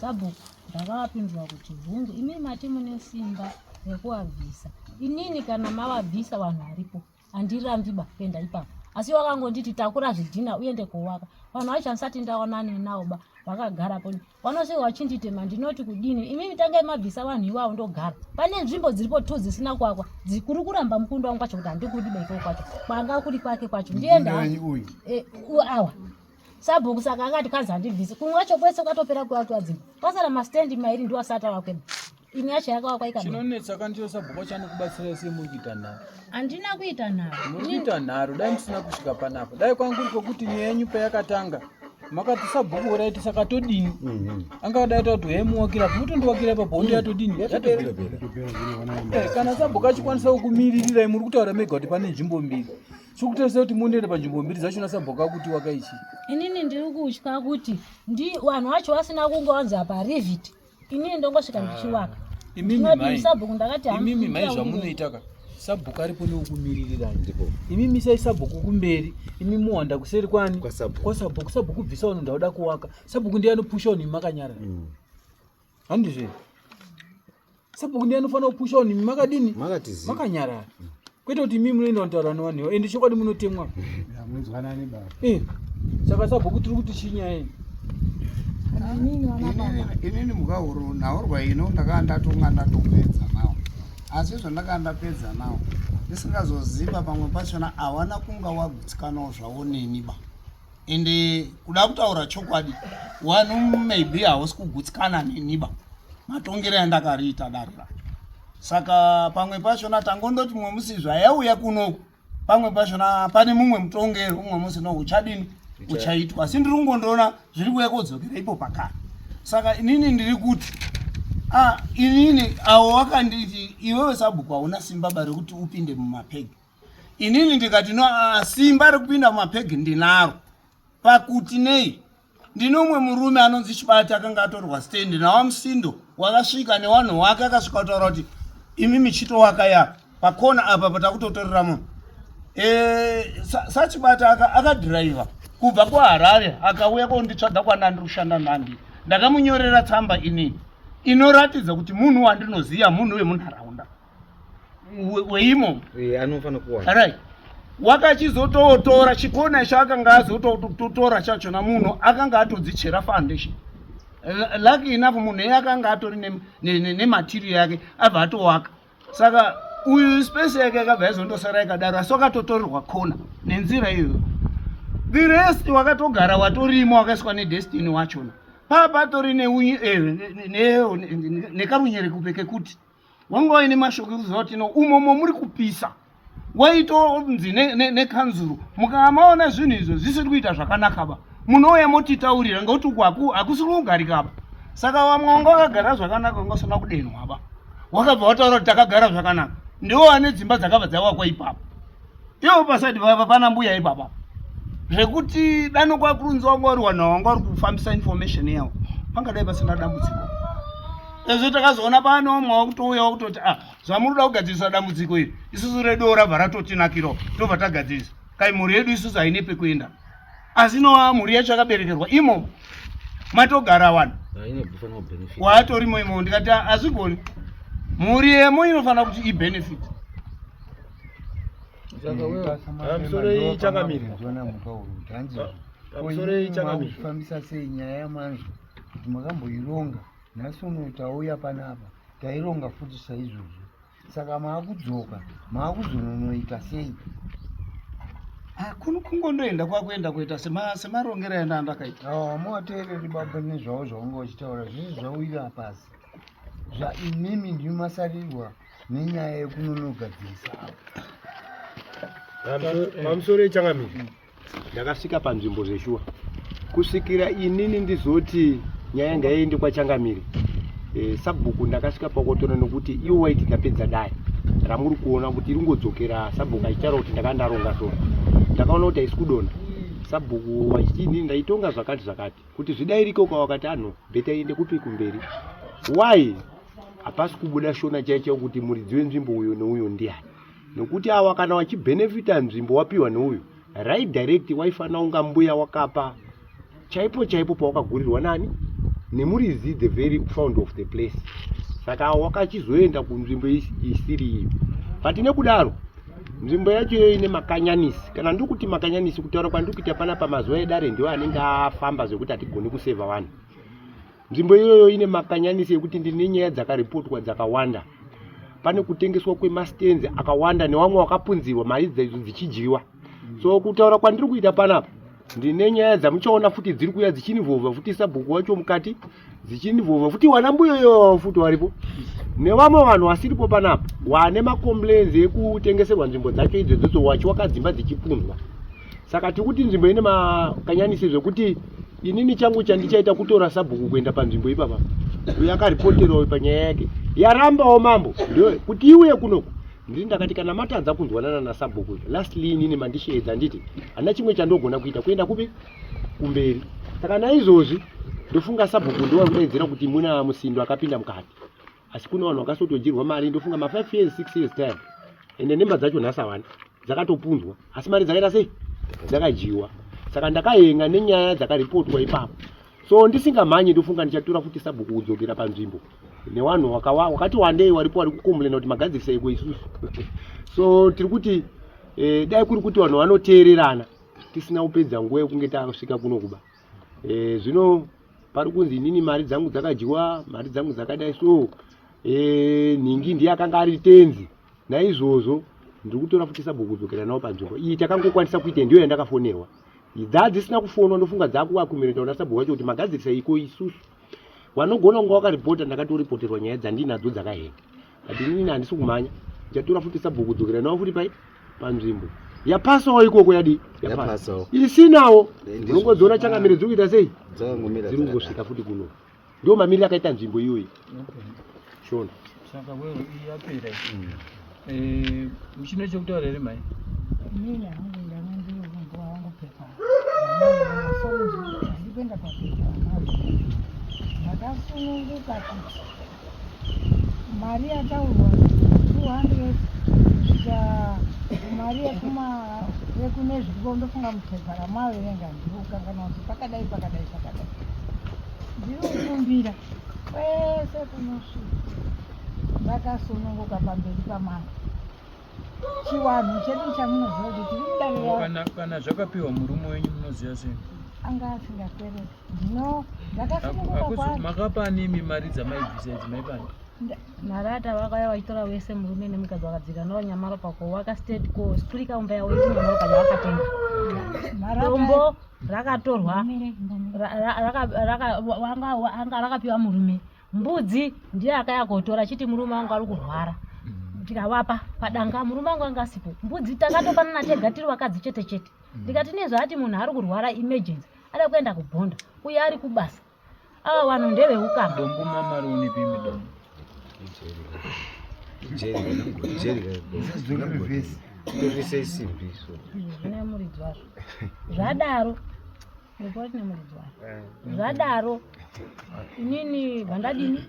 sabhuku ndakavapindura kuti vhungu imini mati mune simba rekuwabvisa inini kana mavabvisa vanhu varipo handirambiba kuenda ipapo asi wakangonditi takura zvidhina uende kowaka vanhu vacho handisati ndaonane nawoba vakagarapo vanosvika vachinditema ndinoti kudini imimi tange mabvisa vanhu ivavo ndogara pane nzvimbo dziripo tu dzisina kuwakwa dzikuri kuramba mukunda wangu kwacho kuti handikudiba ikoko kwacho kwanga kuri kwake kwacho ndienda awa sabhuku saka akati kanzi handibvisi kumwe wacho kwese kwatopera kuwatwa dzimba pasara mastendi mairi ndiwo asati avakwena ini yacho yakawakwa ikaba
chinonetsa kandiyo sabhuku wacho anokubatsira sei mukuita nharo
handina kuita nharo
mukuita nharo dai musina kusvika panapo dai kwanguri kwokuti nyaya yenyu payakatanga makati sabhuku raiti saka todini anga daita kuti heimuwakira mutondiwakira pabhondi yatodini kana sabhuku achikwanisa kukumiririrai muri kutaura mega kuti pane nzvimbo mbiri sikutoesa kuti mundoenda panzvimbo mbiri zvachona sabhuku akuti wakaichi
inini ndiri kutya kuti vanhu vacho vasina kungowanzi apa rivhiti inini ndongosvika ndichiwaka sabhuku ndakati
imimi mai zvamunoitaka sabhuku aripo neukumiririrai imimi sai sabhuku kumberi imi muwanda kuseri kwani kwasabhuku sabhuku bvisa vanhu ndauda kuwaka sabhuku ndiye anopusha vanhu imi makanyara handizve sabhuku ndiye anofanira kupusha vanhu imi makadini makanyara kwete kuti imi munoenda kutaura nevanhu ivo ende chokwadi munotemwa saka sabhuku tiri kuti chinyaya
inini mukauro naurwa ino ndakanga ndatonga ndatopedza nawo asi zvandakandapedza nawo ndisingazoziva pamwe pachona hawana kunga wagutsikanawo zvavo neniba ende kuda kutaura chokwadi wanu maybe hausi kugutsikana neniba matongero andakariita dare racho saka pamwe pachona tangondoti mumwe musi zvayauya kunoku pamwe pachona pane mumwe mutongero mumwe musi no uchadini uchaitwa asi ndiri kungondoona zviri kuya kodzokera ipo pakati saka inini ndiri kuti inini avo wakanditi iwewe sabhuku hauna simba rekuti upinde mumapegi inini ndikati no simba rekupinda mumapegi ndinaro pakuti nei ndinomwe murume anonzi Chibati akanga atorwa stendi nawamusindo wakasvika nevanhu wake akasvika kutaura kuti imi michitowaka yapa pakona apa patakutotorera munhu saChibati akadhiraivha kubva kuHarare akauya konditsvaga kwanandiri kushanda nandi ndakamunyorera tsamba inini inoratidza kuti munhu wandinoziva munhu wemunharaunda weimomo
anofanira kuwana
right wakachizototora chikona icho akanga azototora chachona munhu akanga atodzichera foundation lucky enough munhu iye akanga atori nematerial yake abva atowaka saka uyu space yake akabva yazondosara yakadaro asi wakatotorerwa kona nenzira iyoyo the rest wakatogara watorimo wakaiswa nedestiny wachona patori nekarunyere kupeke kuti wanga waine mashoko ekuziva kuti no umomo muri kupisa waitonzi nekanzuro mukamaona zvinhu izvo zvisiri kuita zvakanaka ba munouya motitaurira ngekuti uku hakusiri kugarikaba saka vamwe wanga wakagara zvakanaka ungasona kudenwa ba wakabva wataura kuti takagara zvakanaka ndiwo wane dzimba dzakabva dzavakwa ipapo iwo pasati papa pana mbuya ipapa zvekuti dano kwakurunzi wanga wari wanhu wanga wari kufambisa information yawo pangadai pasina dambudziko ezvo takazoona pano vamwe wakutouya wakutoti zvamunoda kugadzirisa dambudziko iri isusu redo rabva ratotinakirawo tobva tagadzirisa kai mhuri yedu isusu haine pekuenda asi nova mhuri yacho yakaberekerwa imomo matogara vanhu watorimo imomo ndikati hazvigoni mhuri yemo inofanira kuti ibenefit
kufambisa sei nyaya yamanzwa kuti makamboironga nhasi uno tauya panapa taironga futi saizvozvo saka maakudzoka maakuzononoita sei
kungondoenda kwakuenda kuita semarongera enda andakaita
hamuwateereri baba nezvavo zvavanga uchitaura zvese zvauira pasi zvainimi ndimasarirwa nenyaya yekunonogadzirisa
pamusoro echangamiri ndakasvika panzvimbo zveshuwa kusvikira inini ndizoti nyaya ngaiende kwachangamiri sabhuku ndakasvika pakotora nokuti iwo waitika pedza dai ramuri kuona kuti ringodzokera sabhuku achitaura kuti ndakandaronga so ndakaona kuti haisi kudonha sabhuku wachitini ndaitonga zvakati kuti zvidairike ukawakati anhu bhetaiende kupi kumberi why hapasi kubuda shona chaicho kuti muridzi wenzvimbo uyo neuyo ndiani nokuti awa kana wachibhenefita nzvimbo wapiwa neuyo right direct waifanira unga mbuya wakapa chaipo pawakagurirwa nani nemuridzi the very found of the place saka wakachizoenda kunzvimbo isiri iyo but nekudaro nzvimbo yacho iyo ine makanyanisi kana ndikuti makanyanisi kutaura kwandikuita panapa mazuva edare ndiwo anenge afamba zvekuti hatigoni kuseva vanhu nzvimbo iyoyo ine makanyanisi ekuti ndine nyaya dzakaripotwa dzakawanda pane kutengeswa kwemastenzi akawanda nevamwe wakapunzirwa mari dzaidzo dzichidyiwa so kutaura kwandiri kuita panapa ndine nyaya dzamuchaona futi dziri kuuya dzichinivhovha futi sabhuku wacho mukati dzichinivhovha futi wana mbuyoyo futi waripo nevamwe vanhu vasiripo panapa wane makomplaints ekutengeserwa nzvimbo dzacho idzodzo wachiwaka dzimba dzichipunzwa saka tikuti nzvimbo ine makanyanisi zvekuti inini changu chandichaita kutora sabhuku kuenda panzvimbo ipapa uyo akaripoterwa panyaya yake yarambawo mambo ndio kuti iuye kunoku ndiri ndakati kana matadza kunzwanana nasabhuku lastly inini mandisheedza nditi hana chimwe chandogona kuita kuenda kupi kumberi saka naizvozvi ndofunga sabhuku ndiwari kudaidzira kuti muna musindo akapinda mukati asi kuna vanhu vakasotodyirwa mari ndofunga ma5 years 6 years time ende nemba dzacho nhasi avana dzakatopunzwa asi mari dzakaita sei dzakadyiwa saka ndakahenga nenyaya dzakaripotwa ipapo so ndisingamhanyi ndofunga ndichatora futi sabhuku kudzokera panzvimbo nevanhu wakati wandei waripo vari kukomulena kuti magadzirisa iko isusu so tiri kuti dai kuri kuti vanhu vanoteererana tisina kupedza nguva yekunge tasvika kuno kuba zvino pari kunzi inini mari dzangu dzakadyiwa mari dzangu dzakadai so nhingi ndiye akanga ari tenzi naizvozvo ndiri kutora futi sabhuku kudzokera nawo panzvimbo iyi takangokwanisa kuita ndiyo yandakafonerwa dzadzisina kufonwa ndofunga dzakuakumireta una sabhuku wacho kuti magadzirisa iko isusu vanogona kunga wakaripota ndakatoripoterwa nyaya dzandinadzo dzakahenga but inini handisi kumhanya ndichatora futi sabhuku kudzokera nawo futi panzvimbo yapasawo ikoko yadi yapasawo isinawo unongodziona changamire dziri kuita sei dziri kungosvika futi kuno ndio mamiriro akaita nzvimbo iyoyi shona
saka wewe yapera muchino chekutaura here mai
mimi hangu ndangandiro wangu pepa ndipenda papepa ndakasununguka kuti mari yataurwa 200 mari yekune zvipo ndofunga mupepa ramaverenga ndiriukangana kuti pakadai ndiri kukumbira kwese kunosvika ndakasununguka pamberi pamai chiwanhu chedu chamunoziva kuti tiri mudarira
kana zvakapiwa murume wenyu munoziva sei
anga asingakwereti ndino ndakasununguka
makapa nimi mari dzamaibvisa idzi maipani
marata vakaya vaitora wese murume nemukadzi vakadzika nawo nyamaro pako wakastate ko spurika umba yawo iti nyamaro paja vakatenga dombo rakatorwa anga rakapiwa murume. Mbudzi ndiye akaya kotora chiti murume wangu ari kurwara tikavapa padanga murume wangu anga asipo. Mbudzi takatopanana tega tiri vakadzi chete chete. Ndikati nezvati munhu ari kurwara emergency ada kuenda kubhonda uye ari kubasa ava vanhu ndeveukama.
Dombo mamaroni pimi dombo
zvine muridzi wazvo zvadaro ripoti nemuridzi wazvo zvadaro inini vandadini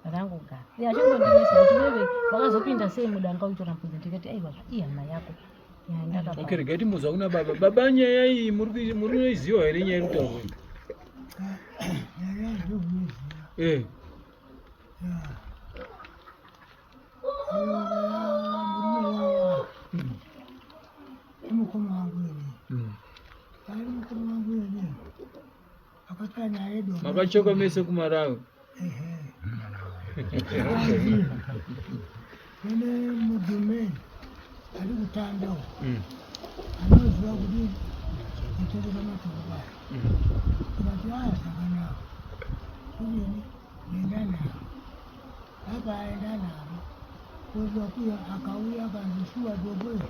vandangogara achingondinisa kuti veve vakazopinda sei mudanga uchitora mbudzi ndikati aiwa ihama yako.
Okay, regai muza kuna baba. Baba nyaya iyi muri noiziva here nyaya irutaurwa? Makachoka mese kumarawe.
ari kutandawo anoziva kuti kutorera matokobara tikati zvakanaka kudini enda navo apa aenda navo kozokuya akauya akanzi shuwa dogoyo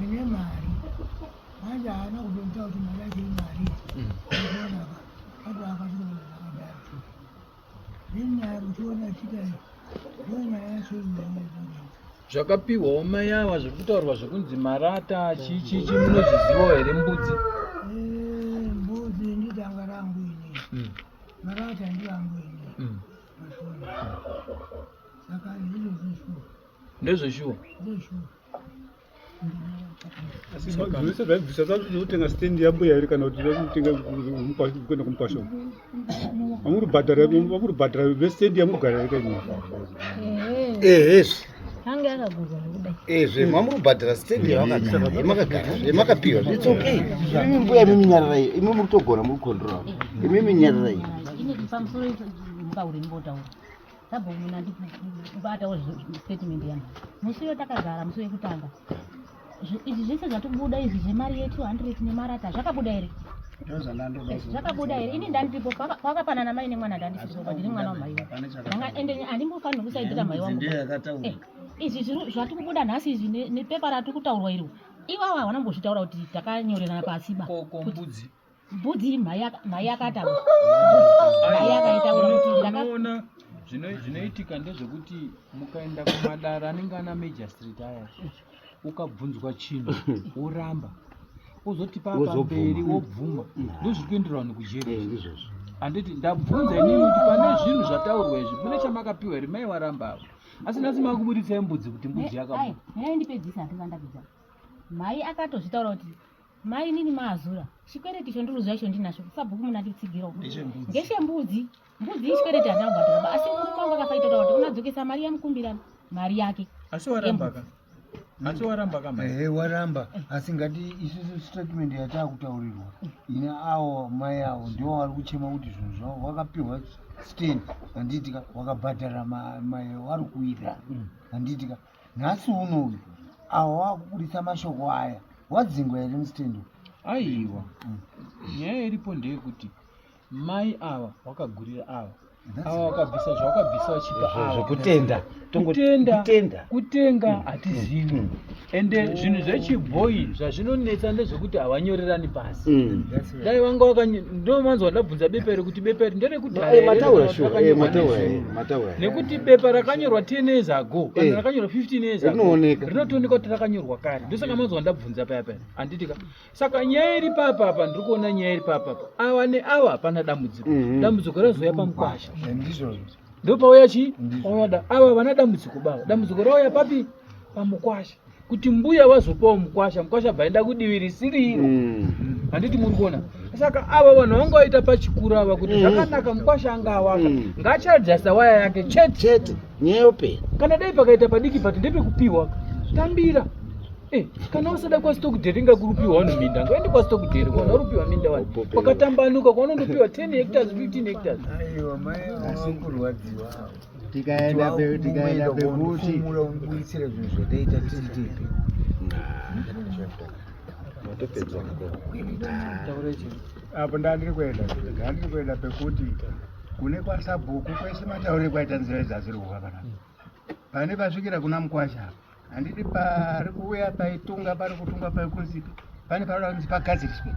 ine mari manje haana kutonita kuti mari yake imari aonaka apa akasvika zvakadaro nenyaya kuchiona chitai ndonyaya yasoiaa
zvakapiwawo mai ava zviri kutaurwa zvekunzi marata chichichi munozvizivawo here mbudzi?
Mbudzi ndidanga rangu ini marata ndirangu ini saka izvizvo zveshuwa
ndezveshuwa
zvese zvaibvisa zvakutenga stendi yambuya here kana kuti zvakutenga kuenda kumupasha amuri bhadhara vestendi yamugara here kaini
hange akagurwa zvekudai
zvemamuri kubhadhara stendi yamakagara zvemakapiwa it's okay. Imi mbuya miminyararai imi muri kutogona muri kukondora imi minyararai
ini pamusoro mukauri nimbotaura sabhomuna ndibatawo statement yangu musi yotakagara musi wekutanga izvi zvese zvatobuda izvi zvemari ye200 nemarata zvakabuda here? Zvakabuda here? Ini ndandipo pakapanana mai nemwana ndandisisoba ndiri mwana wamai ende handimbofanira kusaidzira mai wangu. Izvi zvati kubuda nhasi izvi nepepa rati kutaurwa iro ivava havana mbozvitaura kuti takanyorerana pasiba mbudzi mai akataura mai akaitaura kuti
ndakaona zvinoitika ndezvekuti mukaenda kumadara anenge ana Major Street aya ukabvunzwa chinhu woramba uzoti pamberi wobvuma ndozviri kuendera vanhu kujeri. Handiti ndabvunza inini kuti pane zvinhu zvataurwa izvi mune chamakapiwa here mai waramba avo asi nhasi makubuditsai mbudzi kuti mbudzi yakabuda.
Ndipedzisa handingandapedza mai akatozvitaura kuti mai nini maazura chikwereti icho ndiruziva icho ndinacho sabhuku muna nditsigirawo ngechembudzi mbudzi ichikwereti handina kubhadhara asi murume wangu akafaitaura kuti unadzokesa mari yamukumbirana mari yake.
Asi waramba kama
waramba asi ngati isusu statement yatakutaurirwa ina awo mai avo ndiwo vari kuchema kuti zvinhu zvavo wakapiwa stand handitika wakabhadhara mai wari kuita handitika nhasi unoyu avo wakubudisa mashoko aya wadzingwa here mustand?
Aiwa nyaya iripo ndeyekuti mai ava wakagurira ava wakabvisa zvawakabvisa vachipa ava kutenga hatizivi ende zvinhu zvechibhoyi zvazvinonetsa ndezvekuti havanyorerani pasi. Dai vanga ndomanzwa ndabvunza bepere kuti bepere nderekudhaya nekuti bepa rakanyorwa 10 years ago kana rakanyorwa 15 years ago rinotooneka kuti rakanyorwa kare ndosaka manzwa ndabvunza paya handitika. Saka nyaya iri papapa ndiri kuona nyaya iri papapa ava neava hapana dambudziko razoya pamukwasha ndopauya chi oyada ava vana dambudziko bavo dambudziko rauya papi pamukwasha kuti mbuya wazopawo mukwasha bvaenda kudivi risiri iro handiti muri kuona. Saka ava vanhu vangaita pachikuru ava kuti zvakanaka mukwasha anga awaka ngachajasta waya yake chete nyaya yopera kana dai pakaita padiki pati ndepekupiwa tambira kana usada kwastokudheri ngakurupiwa wanominda ngaende kwastokudheri kwaona urupiwa minda wani kwakatambanuka kwaunondopiwa 10 hectares 15 hectares.
Aiwa mai wakurwadziwa tikaenda pekuti unibuditsire zvinhu zvotaita titipi apo ndandiri kuenda pekuti kune kwasabhuku kwese mataurire kwaita nzira idzasirwa kana pane pasvikira kuna mukwasha handiti pari kuuya paitunga pari kutunga paikunzipi pane paroda kunzi pagadziriswe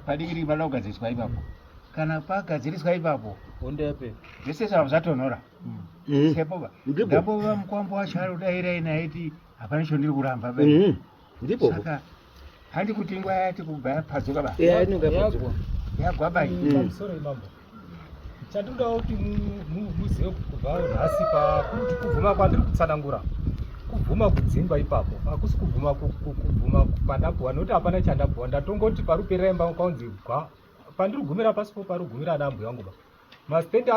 padikiri panoda kugadziriswa ipapo kana pagadziriswa ipapo zvese zvavo zvatonhora sepoba ndapova mukwambo wacho ari kudairai naiti hapana chondiri kuramba
ndipo
saka handi kuti nguva yati kubva yapadzoka ba
yagwa
yagwaba
pamusoro imambo chandinoda kuti muzive kubva nhasi pakuti kuvhuma kwandiri kutsanangura kuvhuma kudzimba ipapo hakusi kuvhuma kuvhuma pandabhuwa nokuti hapana chandabhuwa ndatongoti pari kuperera imba kwaunzi gwa pandiri kugumira pasipo pari kugumira ana ambuya angu ba maspendi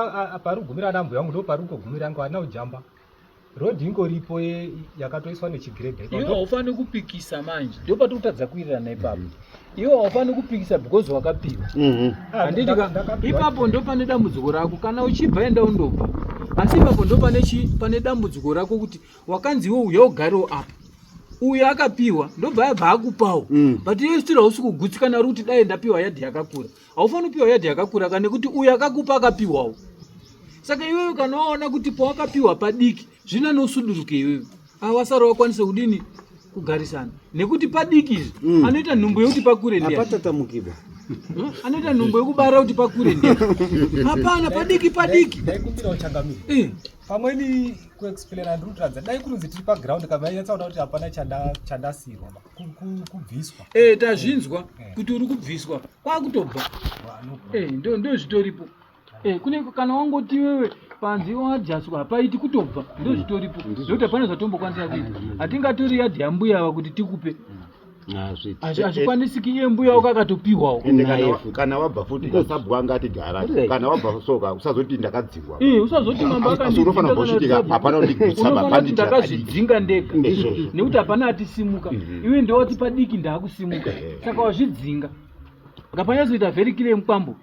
pari kugumira ana ambuya angu ndo pari kugumira angu ana ujamba rodhi ingoripo yakatoiswa nechigirebhe
iwe haufaniri kupikisa manje ndo patiri kutadza kuwirirana ipapo iwe haufaniri kupikisa because wakapiwa handitika ipapo ndo pane dambudziko rako kana uchibva enda undobva asi ipapo ndo pane dambudziko rako kuti wakanzi iwe uya ugarewo apa uyu akapiwa ndobva yabva akupawo but iwe still hausi kugutsikana kuti dai ndapiwa yadhi yakakura haufaniri kupiwa yadhi yakakura kana kuti uyu akakupa akapiwawo saka iwewe kana waona kuti pawakapiwa padiki zvina nosuduruke iwewe awasara wakwanisa kudini kugarisana nekuti padiki izvi anoita nhumbu yekuti pakure ndiani
apatatamukibwa
anoita nhumbu yekubara kuti pakure ndiani hapana padiki
daikumbirawo changamiri pamweni kuexplaina ndiri kutiradza dai kurunzi tiri paground kamainyatsaona kuti hapana chandasirwa kubviswa
tazvinzwa kuti uri kubviswa kwakutobva ndo zvitoripo kune kana wangoti wewe panzi wajaswa hapaiti kutobva ndo zvitoripo ndokuti hapana zvatombokwanisa kuita hatingatori yadhi yambuya ava kuti tikupe hazvikwanisiki iye mbuya wako akatopiwawo
kana wabva futi asabhuwa ngati gara kana wabva soka usazoti ndakadzingwa
usazoti mamba
unofanira kusvitika hapana
unoti ndakazvidzinga ndega nekuti hapana atisimuka iwe ndowati padiki ndaakusimuka saka wazvidzinga ngapanyazoita vherikire mukwambo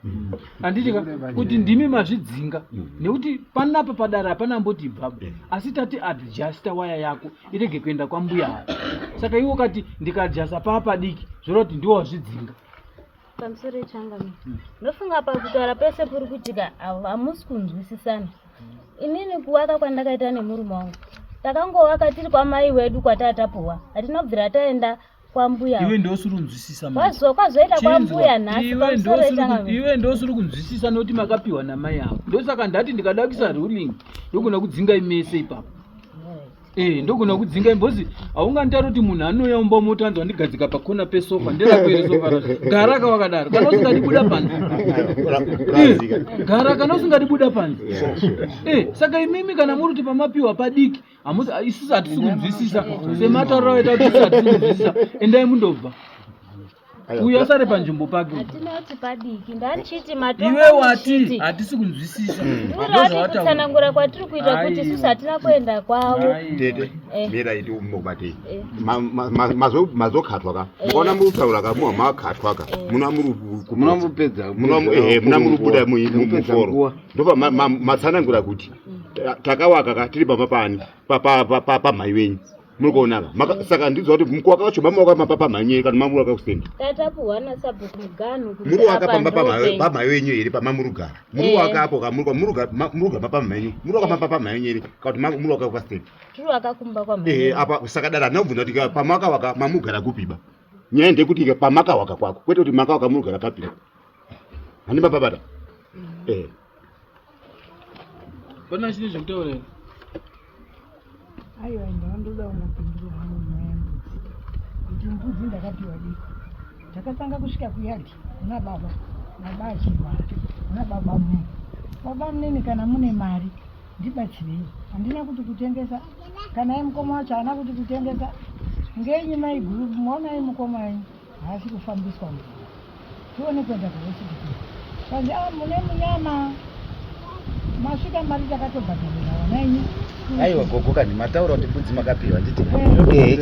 handitika kuti ndimi mazvidzinga nekuti panapa padara hapana mboti bhaba asi tati adjusta waya yako irege kuenda kwambuya saka iwo kati ndikajasa papadiki zvoreva kuti ndiwo wazvidzinga
pamusoro echangamiri ndofunga pakutaura pese puri kuitika hamusi kunzwisisana inini kuwaka kwandakaita nemurume wangu takangowaka tiri kwamai wedu kwatatapuwa hatina kubvira taenda kwambuya
iwe ndosuri kunzwisisa
kwazoita kwambuya nhasi pamusoro echangamiri
iwe ndosuri kunzwisisa nokuti makapiwa namai avo ndosaka ndati ndikadakisa ruling yogona kudzinga imese ipapo ndogona kudzinga imbozi haunganditari kuti munhu anouya umba motanzwa ndigadzika pakona pesofa nderakwere sofa racho gara kawakadaro kana usingadibuda panze gara kana usingadibuda panze saka imimi kana muri kuti pamapiwa padiki isusu hatisi kunzwisisa semataurira waita kuti isusu hatisi kunzwisisa endai mundobva uyu asare panzvimbo pake
hatinoti padiki ndanchiti
iwe wati hatisi kunzwisisa
ndorati kutsanangura kwatiri kuita kuti isusu hatina kuenda kwavo
tete mira iti mubatei mazokhatwa ka mukaona murutaura ka muwa makhatwa ka muna murubuda muforo ndopa matsanangura kuti takawaka ka tiri pamapani pamhai wenyu muri kuonaka saka ndidzo kuti mukuwaka kacho mamawaka mapapa mhanyeri kana mamuwaka kusenda
tatapuhwana sabhuku muganu
muri waka pamhai wenyu here pamamurugara muri waka apo kamurugama pamhanyu muri waka mapapa mhanyeri kana kuti muri waka kwasenda
tiri wakakumba kwamhanyeri
apa saka dara ndinobvunza kuti pamakawaka mamugara kupiba nyaya ndekuti pamakawaka kwako kwete kuti makawaka murugara papiba handi mapapata
pana chine zvekutaurira
aiwa ndondoda unopindura hangu kuti mbudzi ndakapiwa diki ndakatanga kusvika kuyadhi kuna baba achirwara kuna baba munini baba munini kana mune mari ndibatsirei handina kuti kutengesa kana imukoma wacho haana kuti kutengesa ngenyi maiguru maonai mukoma wenyu haasi kufambiswa tione kuenda kuhosipitari kanzi mune munyama masvika mari takatobhadharira wanainyi
aiwa gogo kani mataura kuti mbudzi makapiwa nditi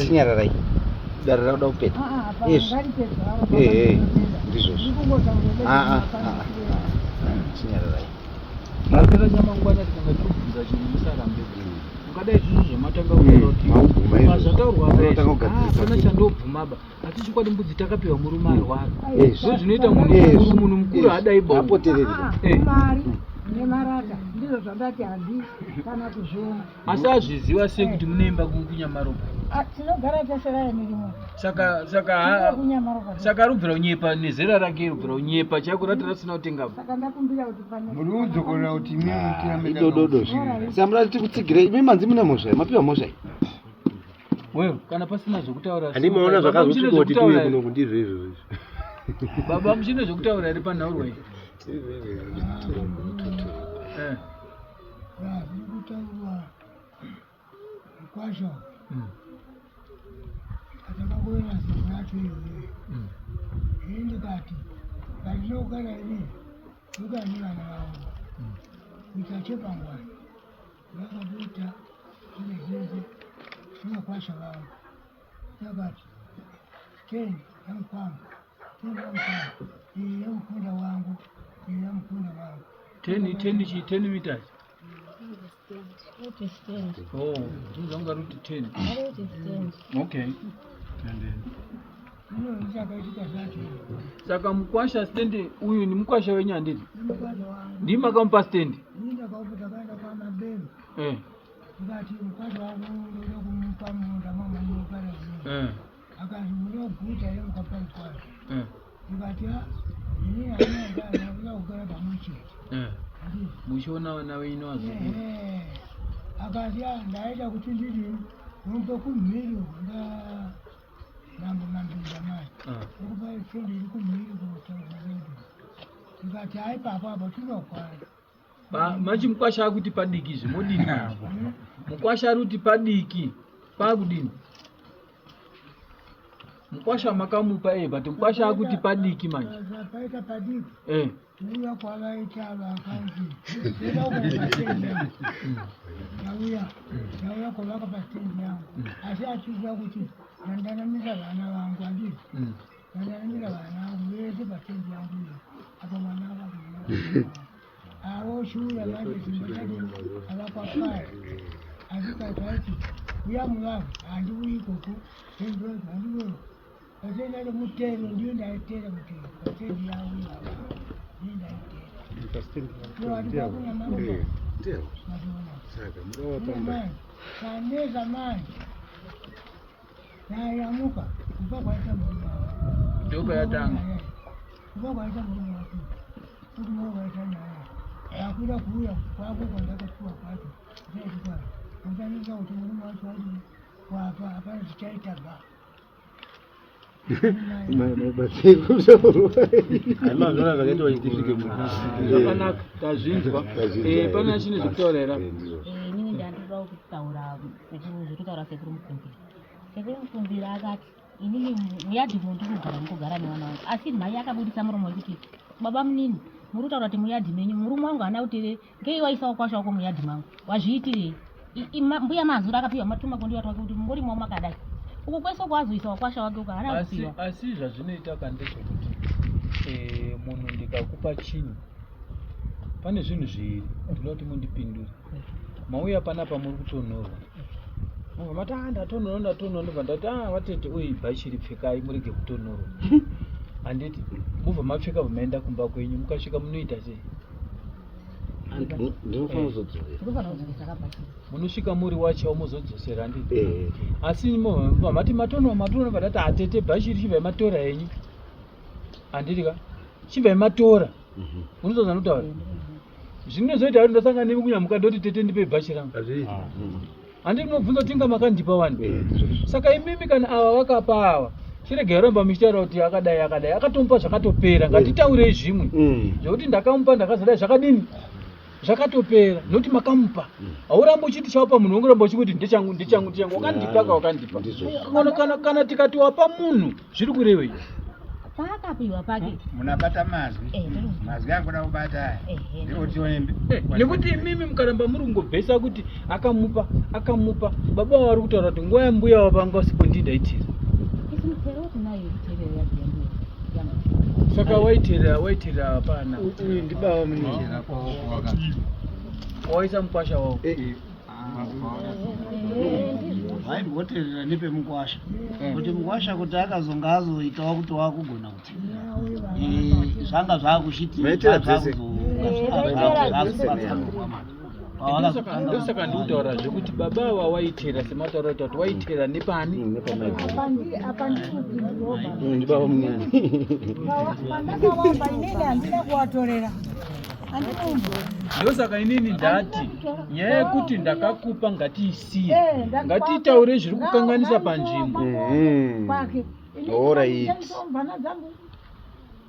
chinyararai dare rakuda kupeta ndizvozvo chinyararai
Ngakira chamangwana tikangatiubvunza chinhu musarambe. Ungadai tinozomatanga kutaura kuti mazvataurwa hapana chandobvumaba. Asi chikwadi mbudzi takapiwa murume arwara. Ndizvo zvinoita munhu mukuru hadai bongo.
Mari nemarata ndizvo zvandati handi kana kuzviona.
Asi azviziva sei kuti munoimba kunyamaropa?
Tinogara tese raini rimwe.
Saka rubvira unyepa nezera rake rubvira unyepa chako ratasina kutenga.
Saka ndakumbira kuti pane.
Muri udzokorera kuti mimi tirameda.
Idododo. Samura tikutsigira imi manzi muna mosha, mapiwa mosha.
Wewe kana pasina zvokutaura.
Handimaona zvakazosvika kuti tiuye kuno kundizvo izvo.
Baba muchine zvokutaura iri panhauro iyi.
Kutaurwa kwazvo. Atakakuona zita racho iyoyo. Ndikati ndinogara ini ndikani vana vangu kuita chepangwani ndakabuta zvine zvese zvinokwasha vangu. Ndakati teni yamukwama iyi yamukunda wangu iyi yamukunda wangu.
10 meters.
Kuti stand.
Oh, zvanga ruti 10.
Kuti stand.
Okay. And then
Ndakaitika zvacho.
Saka mukwasha stand uyu ni mukwasha wenyandiri.
Mukwasha wangu.
Ndimi akamupa stand.
Ndakauputa kaenda pamabemu. Ndikati mukwasha wangu ndoda kumupa munda mama ndinogara. Akati munoguta yeye mukapa mukwasha. Ndikati ini haina kugara pamuchete.
Muchiona vana venyu vazukuru.
Akati ndaita kuti ndiri mupe kumhiri namba mambiri mai. Ukupa ifendi iri kumhiri kunotaura redu. Ndikati hai papa apa tinokwana.
Machi mukwasha akuti padiki zvimodini. Mukwasha ari kuti padiki pakudini. Mukwasha makamupa but mukwasha akuti padiki manje.
Paita padiki. Uya kwavaita vakanzi. Ndida kuenda stendi yangu. Nauya kwavaka pastendi yangu. Asi achiziva kuti ndandanamisa vana vangu anditi. Ndandanamisa vana vangu vese pastendi yangu iyo. Apa mwana vangu. Awo shuya manje zimbotadi avakwapaya. Azikati aiti uya muvanhu handiuyi ikoko. Ndindozi handiuyi. Pastendi ari mutero ndiyo ndaitera mutero. Pastendi yangu iyo. Kaneza manje nayamuka kubva kwaita murume wako
ndoko yatanga
kubva kwaita murume wako kuti mwaita nyaya yakuda kuuya kwako kwandakapiwa kwacho zvaitwa andanika kuti murume wacho adi wapa hapana tichaita ba
zvakanaka tazvinzwa. Pana chine zvokutaura here?
Inini ndandoda kutaura zvekutaura sekuru mukumbira. Sekuru mukumbira akati inini muyadhi ndinogara ndikugara nevana vangu, asi mhai akabudisa muromo wekuti baba munini muri kutaura kuti muyadhi menyu murume wangu haana kuti ngei waisawo kwasha wako muyadhi mangu wazviitirei? Mbuya mazura akapiwa matuma kondiwata wake kuti mungorimo makadai uku kwese kwazoisa wakwasha wake uka hana kupiwa.
Asi zvazvinoita kandezvekuti munhu ndikakupa chinhu pane zvinhu zviri ndinoda kuti mundipindure. Mauya panapa muri kutonhorwa. Mati ndatonhorwa ndobva ndati vatete uyu bhachi ripfekai murege kutonhorwa. Handiti mubva mapfeka bva kumba kwenyu mukasvika munoita sei? Munosvika muri wacho muzodzosera handiti. Asi mati matonhorwa vadati atete bhachi richibva matora henyu. Handiti ka chibva matora. Munozoza notaura. Zvinozoita kuti ndasangana nemi kunyamuka ndoti tete ndipe bhachi rangu. Handi munobvunza kuti inga makandipa wani. Saka imimi kana ava vakapa ava chirege kuramba muchitaura kuti akadai akatomupa zvakatopera. Ngatitaurei zvimwe zvokuti ndakamupa ndakazodai zvakadini zvakatopera nokuti makamupa. Haurambi uchiti chaupa munhu ungoramba uchiti ndechangu wakandipa wakandipa. Kana tikati wapa munhu zviri kurevei?
Paakapiwa pake
munabata mazwi akuda kubata
nekuti imimi mukaramba muri kungobvesa kuti akamupa baba vari kutaura kuti nguva yambuya wapanga usipo ndindaitira. Saka waitira hapana.
Uyu ndibaba munini.
waisa mukwasha wao
vaimboterera nepe mukwasha kuti mukwasha kuti akazonga azoitawo kuti wakugona kuti zvanga
ndosaka ndikutaura zvekuti baba ava waitera semataura kuti waitera nepani
apa ndibaba munyani pandakavamba inini handina kuvatorera
ndosaka inini ndati nyaya yekuti ndakakupa ngatiisiye ngatitaure zviri kukanganisa panzvimbo
kwake
Alright.
dzangu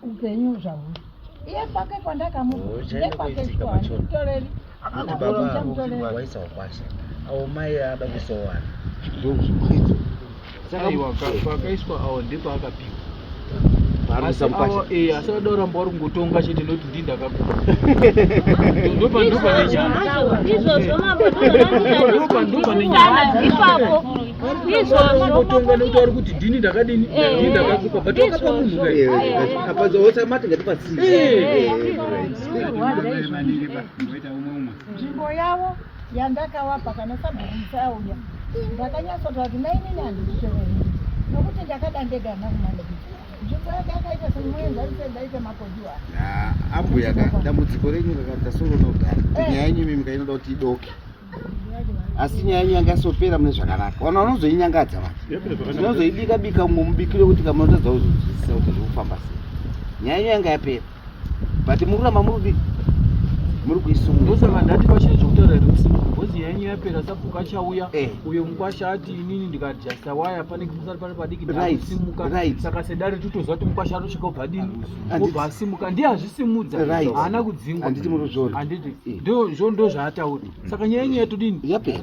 upenyu zvahwo iye pake kwandakamutoreri
Kuti baba waisa wakwasha. Au mai ada kusowana.
aiwa pakaiswa awo ndipo akapiwa
Parusa mukwasha.
asada kuramba uri kungotonga chete noti ndindakakupa ndopa nenyaya
izvozvo mambotonga nenyaya ipapo izvozvo
kutonga nokutaura kuti ndini ndakadini ndini ndakakupa but wakapa munhu
Apa zosa mati ngatipatsi.
nzvimbo yavo yandakavapa kana sabhuku musauya ndakanyatsotaura kuti nainini handikutoreri nokuti ndakada ndegana kumaniki nzvimbo yake yakaita semuenzanise ndaite makodiwa
Ambuya dambudziko renyu rakata soro nogara. Nyaya yenyu mimi inoda kuti idoke. Asi nyaya yenyu yangasopera mune zvakanaka. Ona unozoinyangadza vanhu. Unozoibika bika mumubikire kuti kama unotadza kuzozwisisa kuti zvekufamba sei. Nyaya yenyu yanga yapera. But mururama muri kuisungura.
ndosaka ndati pachiri zvekutaura iri kusimuka bhozi yanyu yapera sabhuku achauya uyo mukwasha ati inini ndikajasta waya panenge musati pane padiki ndakusimuka saka sedare tutozwa kuti mukwasha atosvika ubva dini obva asimuka ndiye azvisimudza haana kudzingwa
Handiti murozvori.
handiti ndo zvaatauri saka nyaya yenyu yatodini
Yapera.